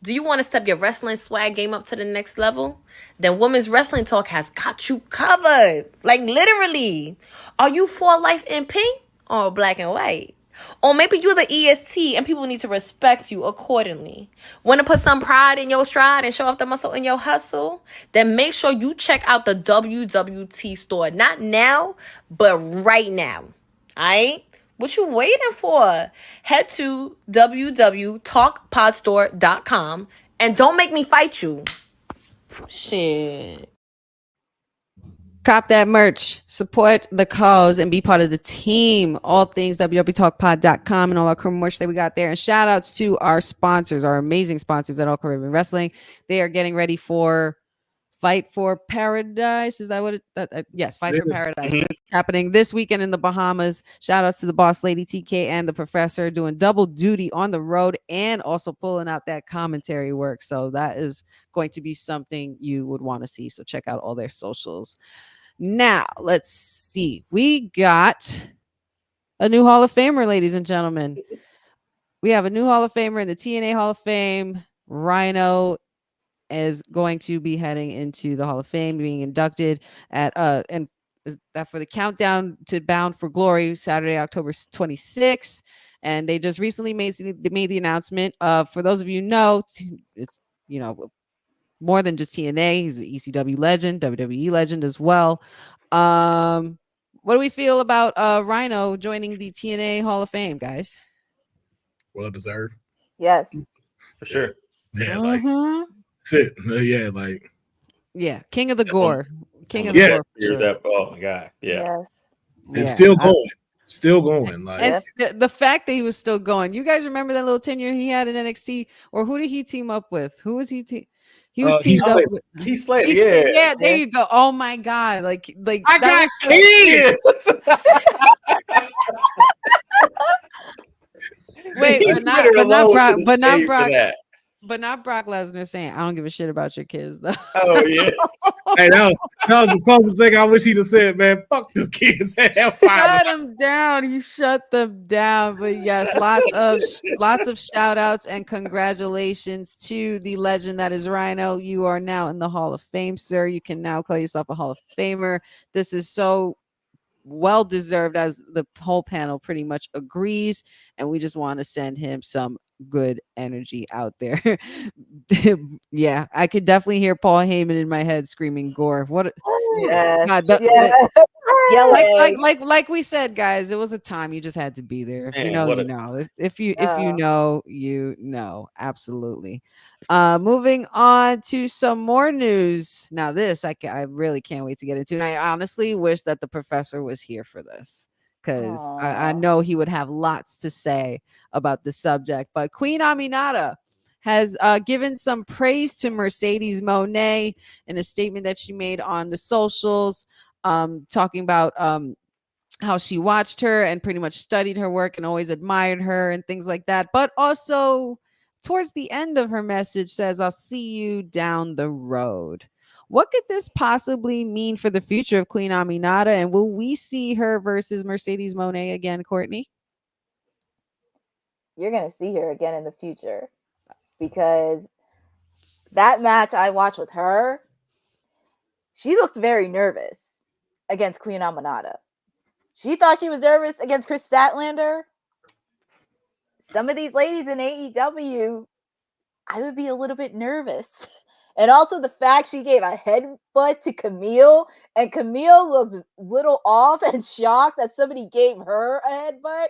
Do you want to step your wrestling swag game up to the next level? Then Women's Wrestling Talk has got you covered. Like literally. Are you for life in pink or black and white? Or maybe you're the EST and people need to respect you accordingly. Want to put some pride in your stride and show off the muscle in your hustle? Then make sure you check out the WWT store. Not now, but right now. Alright? What you waiting for? Head to www talkpodstore.com and don't make me fight you. Shit. Cop that merch, support the cause, and be part of the team. All things wwtalkpod.com and all our crew merch that we got there. And shout outs to our sponsors, our amazing sponsors at All Caribbean Wrestling. They are getting ready for Fight for Paradise. Is that what it? Yes, Fight for Paradise. It's happening this weekend in the Bahamas. Shout outs to the boss lady TK and the professor doing double duty on the road and also pulling out that commentary work. So that is going to be something you would want to see. So check out all their socials. Now, let's see. We got a new Hall of Famer, ladies and gentlemen. We have a new Hall of Famer in the TNA Hall of Fame. Rhino is going to be heading into the Hall of Fame, being inducted at and that for the countdown to Bound for Glory, Saturday, October 26th. And they just recently made the announcement. For those of you who know, it's more than just TNA. He's an ECW legend, WWE legend as well. What do we feel about Rhino joining the TNA Hall of Fame, guys? Well deserved. Yes. For sure. Yeah, like that's it. Yeah, King of the Gore. King of the Gore. Sure. Oh my God. Yeah. Yes. It's still going. Still going. Like the fact that he was still going. You guys remember that little tenure he had in NXT? Or who did he team up with? Who was he? He was teamed up with Heath Slater. Yeah. Yeah, there you go. Oh my God. Like I got kids. Wait, but not Brock Lesnar saying, I don't give a shit about your kids, though. Oh, yeah. Hey, that was the closest thing I wish he'd have said, man. Fuck the kids. Shut him down. He shut them down. But yes, lots of shout outs and congratulations to the legend that is Rhino. You are now in the Hall of Fame, sir. You can now call yourself a Hall of Famer. This is so well deserved, as the whole panel pretty much agrees, and we just want to send him some good energy out there. Yeah, I could definitely hear Paul Heyman in my head screaming Gore. What like we said, guys, it was a time you just had to be there. If you know, you know. If you know, you know. Absolutely. Moving on to some more news. Now this I really can't wait to get into, and I honestly wish that the professor was here for this, because I know he would have lots to say about the subject. But Queen Aminata has given some praise to Mercedes Moné in a statement that she made on the socials, talking about how she watched her and pretty much studied her work and always admired her and things like that. But also towards the end of her message says, I'll see you down the road. What could this possibly mean for the future of Queen Aminata? And will we see her versus Mercedes Moné again, Courtney? You're going to see her again in the future, because that match I watched with her, she looked very nervous against Queen Aminata. She thought she was nervous against Chris Statlander. Some of these ladies in AEW, I would be a little bit nervous. And also the fact she gave a headbutt to Camille, and Camille looked a little off and shocked that somebody gave her a headbutt.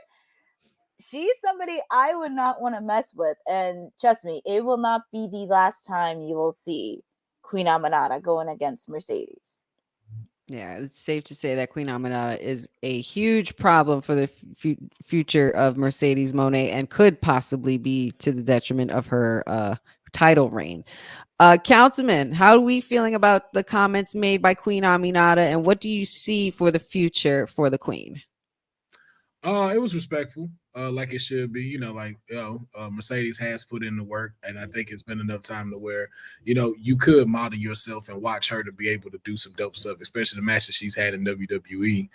She's somebody I would not want to mess with. And trust me, it will not be the last time you will see Queen Aminata going against Mercedes. Yeah, it's safe to say that Queen Aminata is a huge problem for the future of Mercedes Moné, and could possibly be to the detriment of her title reign. Councilman, how are we feeling about the comments made by Queen Aminata, and what do you see for the future for the Queen? It was respectful, like it should be. Mercedes has put in the work, and I think it's been enough time to where, you could model yourself and watch her to be able to do some dope stuff, especially the matches she's had in WWE.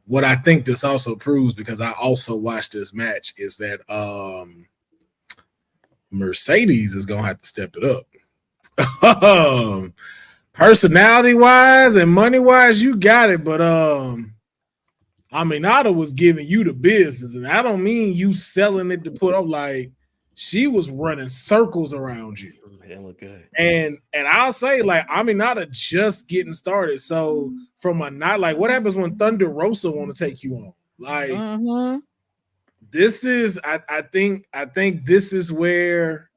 What I think this also proves, because I also watched this match, is that Mercedes is gonna have to step it up. Personality wise and money wise, you got it, but Aminata was giving you the business, and I don't mean you selling it to put up. Like, she was running circles around you. That look good. And I'll say, like, Aminata just getting started. So from a night, like, what happens when Thunder Rosa want to take you on? Like this is, I think this is where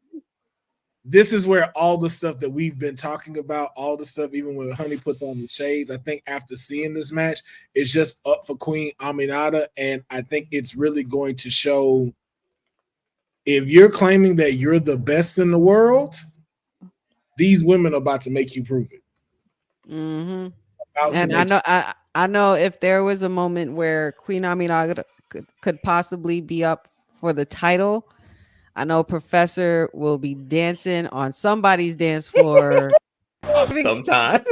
all the stuff that we've been talking about, all the stuff, even when Honey puts on the shades, I think after seeing this match, it's just up for Queen Aminata, and I think it's really going to show. If you're claiming that you're the best in the world, these women are about to make you prove it. And I know if there was a moment where Queen Aminata could possibly be up for the title, I know Professor will be dancing on somebody's dance floor. Sometimes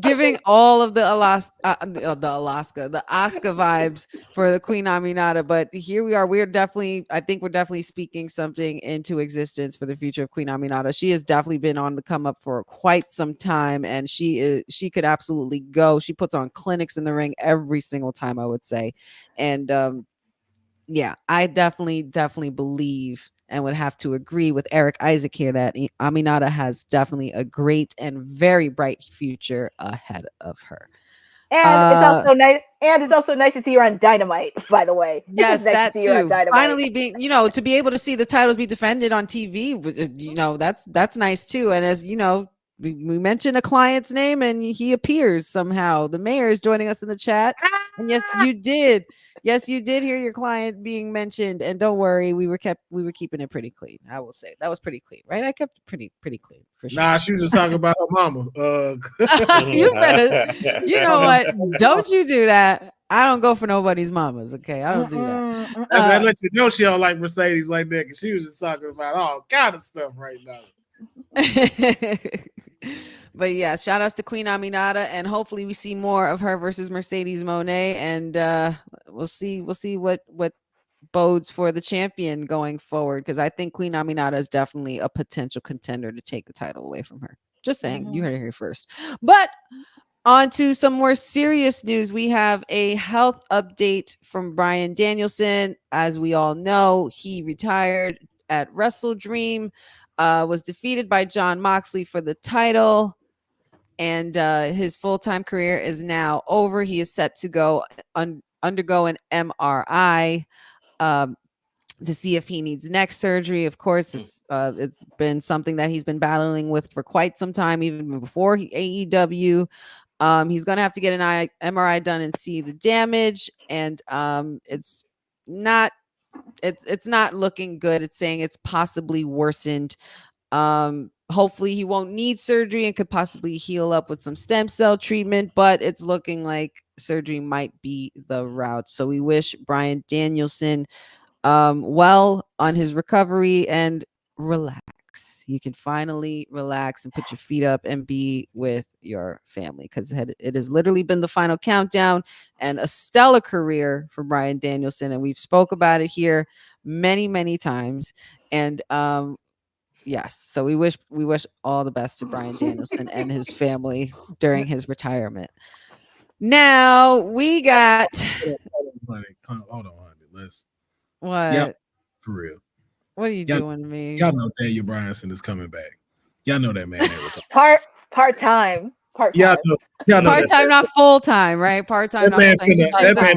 giving all of the Oscar vibes for the Queen Aminata, but here we are. I think we're definitely speaking something into existence for the future of Queen Aminata. She has definitely been on the come up for quite some time, and she could absolutely go. She puts on clinics in the ring every single time, I would say, and yeah, I definitely believe and would have to agree with Eric Isaac here that Aminata has definitely a great and very bright future ahead of her. And it's also nice. And it's also nice to see her on Dynamite, by the way. Yes, nice that to see her on too. Dynamite. Finally being, to be able to see the titles be defended on TV, that's nice too. And as you know, we mentioned a client's name and he appears somehow. The mayor is joining us in the chat. And yes, you did. Yes, you did hear your client being mentioned. And don't worry, we were keeping it pretty clean. I will say that was pretty clean, right? I kept it pretty clean for sure. Nah, she was just talking about her mama. You better, you know what? Don't you do that. I don't go for nobody's mamas. Okay, I don't do that. I let you know she don't like Mercedes like that because she was just talking about all kind of stuff right now. But yeah, shout outs to Queen Aminata, and hopefully we see more of her versus Mercedes Moné, and we'll see what bodes for the champion going forward, because I think Queen Aminata is definitely a potential contender to take the title away from her. Just saying, you heard it here first. But on to some more serious news. We have a health update from Bryan Danielson. As we all know, he retired at Wrestle Dream, was defeated by Jon Moxley for the title, and his full-time career is now over. He is set to go undergo an MRI to see if he needs neck surgery. Of course, it's been something that he's been battling with for quite some time, even before AEW. He's going to have to get an MRI done and see the damage, and it's not looking good. It's saying it's possibly worsened. Hopefully he won't need surgery and could possibly heal up with some stem cell treatment, but it's looking like surgery might be the route. So we wish Bryan Danielson well on his recovery, and relax. You can finally relax and put your feet up and be with your family, because it has literally been the final countdown and a stellar career for Bryan Danielson, and we've spoke about it here many times. And yes, so we wish all the best to Bryan Danielson and his family during his retirement. Now we got hold on, let's what? Yep, for real. What are you doing to me? Y'all know Daniel Bryanson is coming back. Y'all know that man. Part-time. Y'all know part-time, not full-time, right? Part-time. That man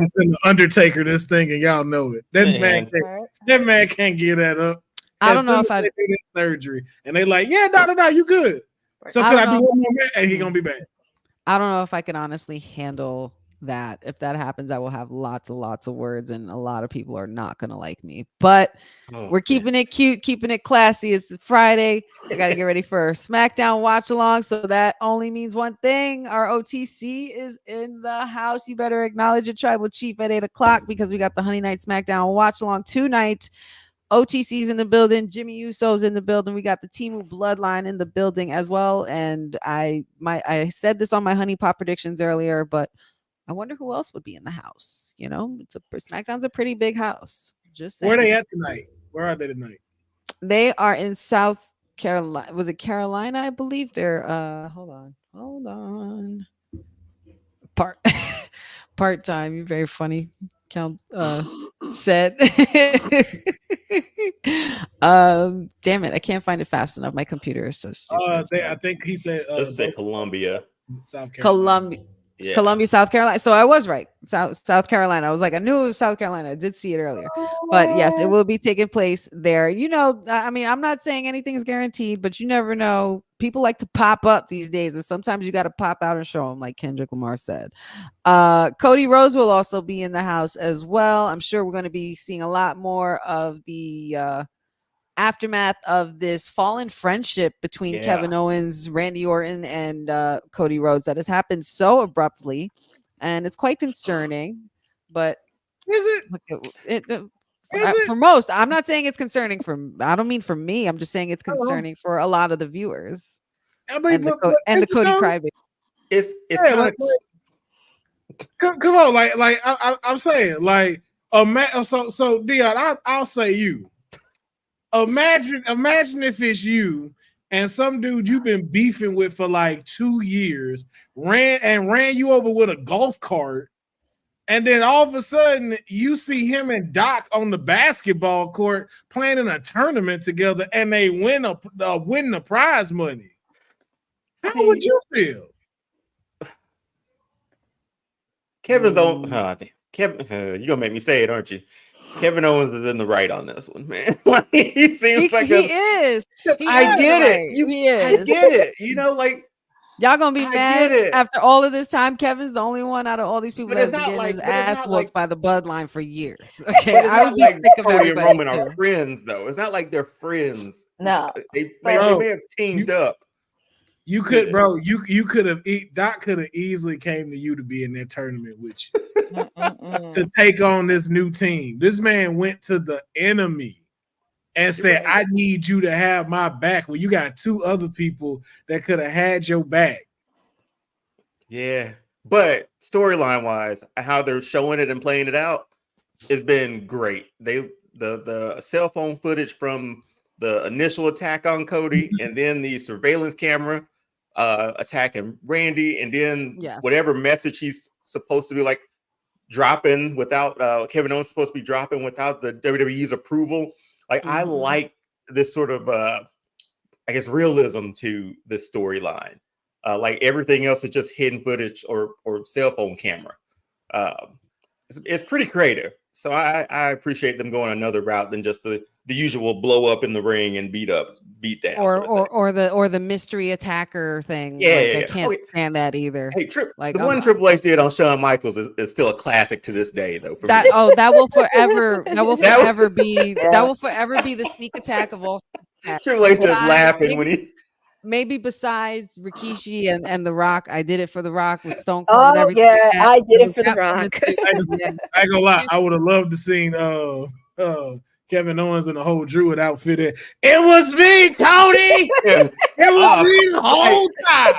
is in the Undertaker this thing, and y'all know it. That man can't get that up. I don't know if I do that surgery, and they like, yeah, no, you good. So could I be one more man? And he gonna be back. I don't know if I can honestly handle that. If that happens, I will have lots of words, and a lot of people are not gonna like me. But we're keeping it cute, keeping it classy. It's Friday. I gotta get ready for SmackDown watch along. So that only means one thing: our OTC is in the house. You better acknowledge your tribal chief at 8:00, because we got the Honey Night SmackDown watch along tonight. OTC's in the building. Jimmy Uso's in the building. We got the Timu Bloodline in the building as well. And I said this on my Honey Pop predictions earlier, but I wonder who else would be in the house. SmackDown's a pretty big house. Just saying. Where are they at tonight? Where are they tonight? They are in South Carolina. Was it Carolina? I believe they're hold on. Part-time. You're very funny. Count said damn it, I can't find it fast enough. My computer is so stupid. I think he said Columbia. South Carolina. Columbia. It's Columbia, South Carolina. So I was right. South Carolina. I was like, I knew it was South Carolina. I did see it earlier. But yes, it will be taking place there. You know, I mean, I'm not saying anything is guaranteed, but you never know. People like to pop up these days, and sometimes you got to pop out and show them, like Kendrick Lamar said. Cody Rhodes will also be in the house as well. I'm sure we're going to be seeing a lot more of the aftermath of this fallen friendship between Kevin Owens, Randy Orton, and Cody Rhodes that has happened so abruptly, and it's quite concerning. But is it? For most, I'm not saying it's concerning I don't mean for me. I'm just saying it's concerning for a lot of the viewers. I mean, and the Cody Crybaby. It's kind of come on, like I'm saying, like so Dion, I'll say you. Imagine if it's you and some dude you've been beefing with for like 2 years ran you over with a golf cart, and then all of a sudden you see him and Doc on the basketball court playing in a tournament together, and they win the prize money. How would you feel? Kevin, you're gonna make me say it, aren't you? Kevin Owens is in the right on this one, man. Like, he seems like he is. I get it. He is. I get it. You know, like y'all gonna be mad after all of this time. Kevin's the only one out of all these people that's been getting his ass whooped by the bloodline for years. Okay, I would be sick of everybody. Roman are friends, though. It's not like they're friends. No, they may have teamed up. You could, bro. You could have. Doc could have easily came to you to be in that tournament with you to take on this new team. This man went to the enemy and said, "I need you to have my back." Well, you got 2 other people that could have had your back. Yeah, but storyline wise, how they're showing it and playing it out has been great. The cell phone footage from the initial attack on Cody, and then the surveillance camera attacking Randy, and then whatever message he's supposed to be like dropping without Kevin Owens supposed to be dropping without the WWE's approval. Like I like this sort of I guess realism to this storyline. Like everything else is just hidden footage or cell phone camera. It's pretty creative. So I appreciate them going another route than just the usual blow up in the ring and beat down or the mystery attacker thing. I can't stand that either. Hey, one Triple H did on Shawn Michaels is still a classic to this day, though. That will forever be the sneak attack of all. Triple H just laughing when he. Maybe besides Rikishi and The Rock, I did it for The Rock with Stone Cold and everything. Yeah, I did it for The Rock. I ain't gonna lie, I would have loved to seen Kevin Owens in the whole Druid outfit. It was me, Cody. It was me the whole time.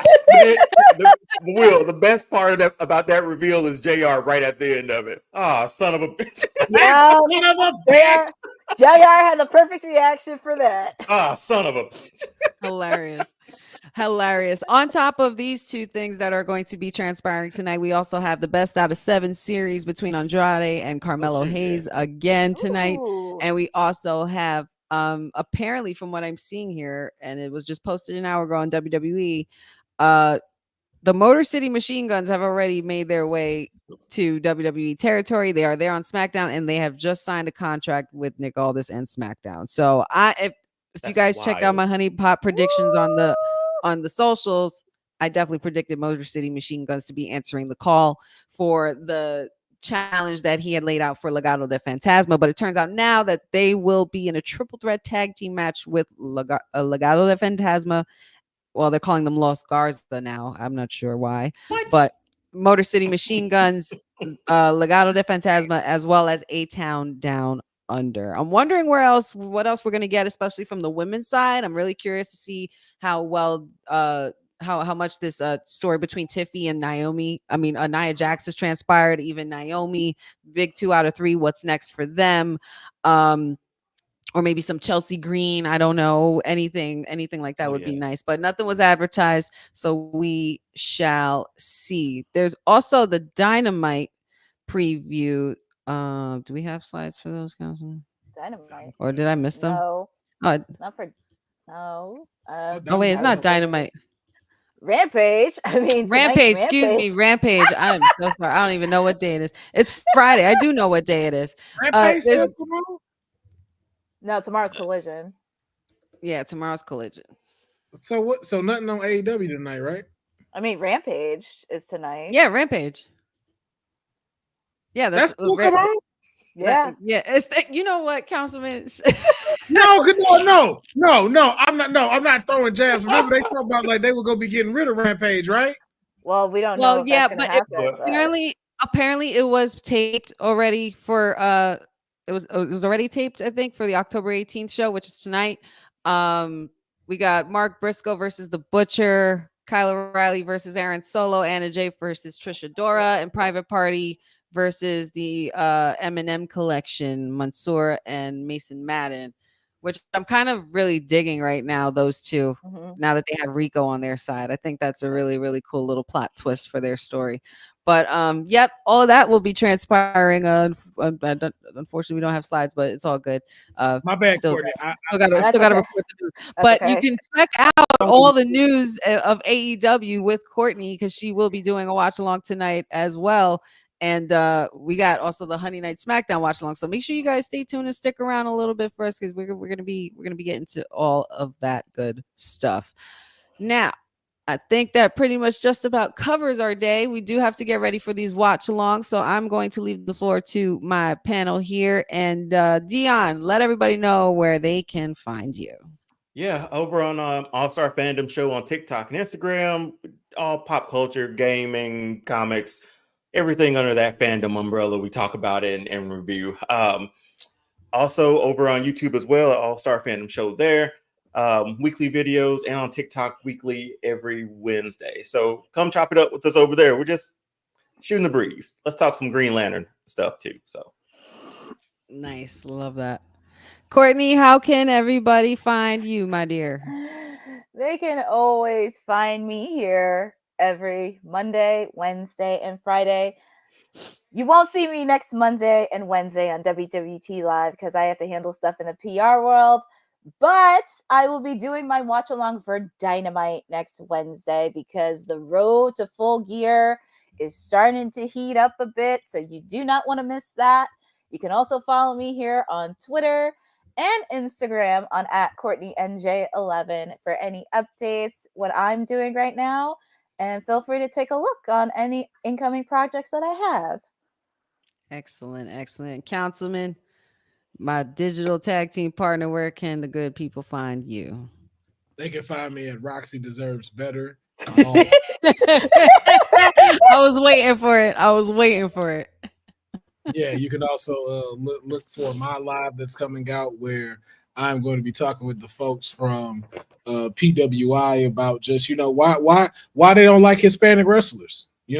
The best part about that reveal is JR right at the end of it. Son of a bitch. Yeah, son of a bitch. JR had the perfect reaction for that. Son of a Hilarious. On top of these 2 things that are going to be transpiring tonight, we also have the best out of 7 series between Andrade and Carmelo Hayes again tonight. Ooh. And we also have apparently, from what I'm seeing here, and it was just posted an hour ago on WWE, the Motor City Machine Guns have already made their way to WWE territory. They are there on SmackDown, and they have just signed a contract with Nick Aldis and SmackDown. So if you guys check out my Honey Pot predictions on the socials, I definitely predicted Motor City Machine Guns to be answering the call for the challenge that he had laid out for Legado del Fantasma. But it turns out now that they will be in a triple threat tag team match with Legado del Fantasma. Well, they're calling them Los Garza now. I'm not sure why. But Motor City Machine Guns, Legado del Fantasma, as well as A-Town Down Under. I'm wondering what else we're going to get, especially from the women's side. I'm really curious to see how much this story between Tiffy and Nia Jax has transpired. Even Naomi, big 2 out of 3. What's next for them? Or maybe some Chelsea Green. I don't know. Anything like that would be nice. But nothing was advertised, so we shall see. There's also the Dynamite preview. Do we have slides for those, Councilman? Dynamite. Or did I miss them? No. Oh, not for. No. wait, it's not Dynamite. Rampage. I mean, Rampage. Excuse me, Rampage. I'm so sorry. I don't even know what day it is. It's Friday. I do know what day it is. Rampage still tomorrow? No, tomorrow's Collision. Yeah, tomorrow's Collision. So what? So nothing on AEW tonight, right? I mean, Rampage is tonight. Yeah, Rampage. Yeah, that's still tomorrow. Yeah, It's you know what, Councilman. No. I'm not throwing jabs. Remember, they talked about like they were gonna be getting rid of Rampage, right? Well, we don't know. Yeah, but apparently it was taped already for it was already taped, I think, for the October 18th show, which is tonight. We got Mark Briscoe versus the Butcher, Kyle O'Reilly versus Aaron Solo, Anna Jay versus Trisha Dora, and Private Party versus the Eminem Collection, Mansoor and Mason Madden, which I'm kind of really digging right now, those two, now that they have Rico on their side. I think that's a really, really cool little plot twist for their story. But yep, all of that will be transpiring. Unfortunately, we don't have slides, but it's all good. My bad, still, Courtney. Still got to record the news. But you can check out all the news of AEW with Courtney, because she will be doing a watch along tonight as well. And we got also the Honey Night SmackDown watch along. So make sure you guys stay tuned and stick around a little bit for us, because we're gonna be getting to all of that good stuff. Now, I think that pretty much just about covers our day. We do have to get ready for these watch alongs, so I'm going to leave the floor to my panel here. And Dion, let everybody know where they can find you. Yeah, over on All Star Fandom Show on TikTok and Instagram, all pop culture, gaming, comics, everything under that fandom umbrella. We talk about it and review. Also over on YouTube as well, All Star Fandom Show there. Weekly videos, and on TikTok weekly every Wednesday. So come chop it up with us over there. We're just shooting the breeze. Let's talk some Green Lantern stuff too. So nice. Love that. Courtney, how can everybody find you, my dear? They can always find me here every Monday, Wednesday, and Friday. You won't see me next Monday and Wednesday on WWT Live because I have to handle stuff in the PR world. But I will be doing my watch along for Dynamite next Wednesday, because the road to Full Gear is starting to heat up a bit. So you do not want to miss that. You can also follow me here on Twitter and Instagram on @CourtneyNJ11 for any updates, what I'm doing right now. And feel free to take a look on any incoming projects that I have. Excellent. Excellent. Councilman, my digital tag team partner, where can the good people find you? They can find me at Roxy Deserves Better. I was waiting for it. Yeah, you can also look for my live that's coming out, where I'm going to be talking with the folks from PWI about just, why they don't like Hispanic wrestlers. We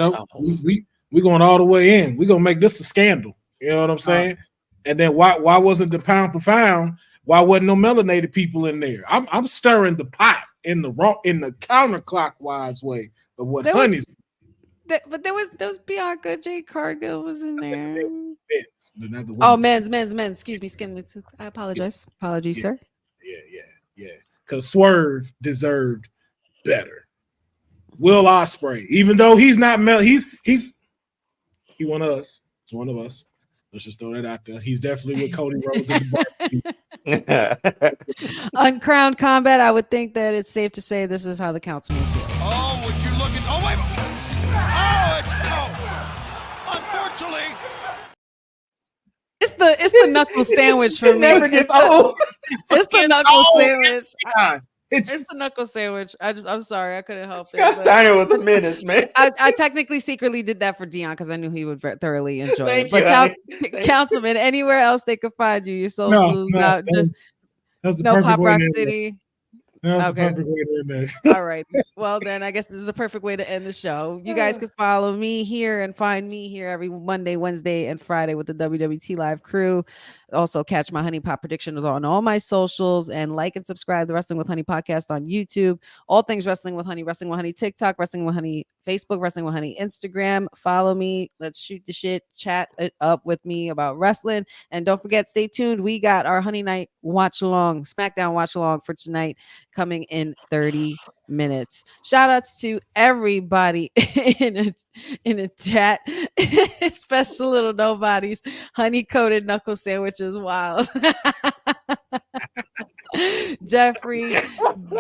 going all the way in. We're going to make this a scandal. You know what I'm saying? And then why wasn't the pound for pound? Why wasn't no melanated people in there? I'm stirring the pot in the counterclockwise way of what Honey's. But there was Bianca Jade Cargill was in there. Men's. Excuse me, I apologize. Apologies, sir. Yeah. Because Swerve deserved better. Will Ospreay, even though he's not he one of us. He's one of us. Let's just throw that out there. He's definitely with Cody Rhodes in the Uncrowned Combat, I would think that it's safe to say this is how the councilman feels. Oh, would you look at? Oh, wait. Unfortunately, it's the knuckle sandwich for me. Never gets old. It's the knuckle sandwich. It's the knuckle sandwich. I'm sorry, I couldn't help it. Steiner with the minutes, man. I technically secretly did that for Dion because I knew he would thoroughly enjoy it. But Councilman, anywhere else they could find you, your socials, no Pop Rock City. Okay. All right. Well, then I guess this is a perfect way to end the show. You guys can follow me here and find me here every Monday, Wednesday, and Friday with the WWT Live crew. Also, catch my Honey Pop predictions on all my socials, and like and subscribe to the Wrestling with Honey podcast on YouTube. All things Wrestling with Honey TikTok, Wrestling with Honey Facebook, Wrestling with Honey Instagram. Follow me. Let's shoot the shit. Chat it up with me about wrestling. And don't forget, stay tuned. We got our Honey Night watch along, SmackDown watch along for tonight coming in 30 minutes. Shout outs to everybody in a chat, special little nobodies. Honey coated knuckle sandwiches. Wow. Jeffrey,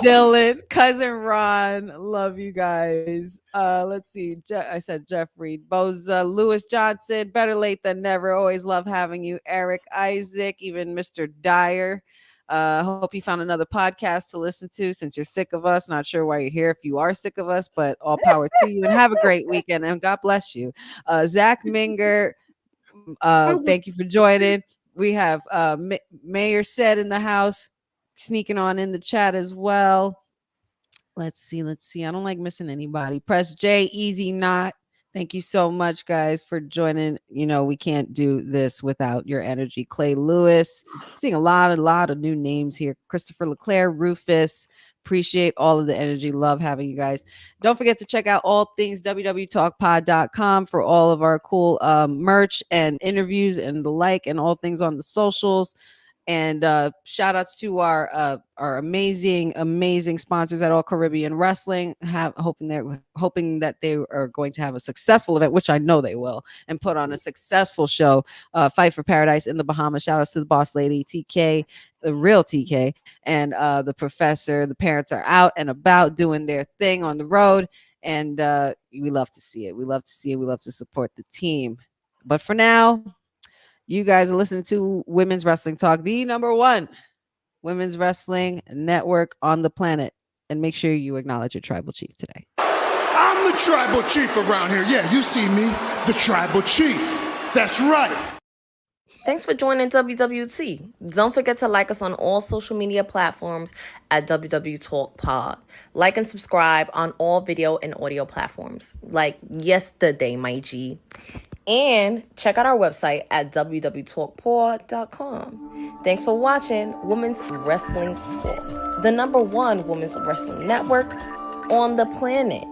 Dylan, cousin Ron, love you guys. Let's see. I said Jeffrey, Boza, Lewis Johnson, better late than never. Always love having you. Eric, Isaac, even Mr. Dyer. Hope you found another podcast to listen to since you're sick of us. Not sure why you're here if you are sick of us, but all power to you and have a great weekend and God bless you. Zach Minger, thank you for joining. We have Mayor Said in the house, sneaking on in the chat as well. Let's see. I don't like missing anybody. Press J, Easy Not. Thank you so much, guys, for joining. You know, we can't do this without your energy. Clay Lewis. I'm seeing a lot of new names here. Christopher Leclerc, Rufus. Appreciate all of the energy. Love having you guys. Don't forget to check out all things wwtalkpod.com for all of our cool merch and interviews and the like and all things on the socials. And shout outs to our amazing sponsors at All Caribbean Wrestling. Hoping that they are going to have a successful event, which I know they will, and put on a successful show. Fight for Paradise in the Bahamas. Shout outs to the boss lady, TK, the real TK, and the professor. The parents are out and about doing their thing on the road, and we love to see it. We love to support the team. But for now, you guys are listening to Women's Wrestling Talk, the #1 women's wrestling network on the planet. And make sure you acknowledge your tribal chief today. I'm the tribal chief around here. Yeah, you see me, the tribal chief. That's right. Thanks for joining WWT. Don't forget to like us on all social media platforms at wwtalkpod. Like and subscribe on all video and audio platforms, like yesterday, my G. And check out our website at wwtalkpod.com. Thanks for watching Women's Wrestling Talk, the #1 women's wrestling network on the planet.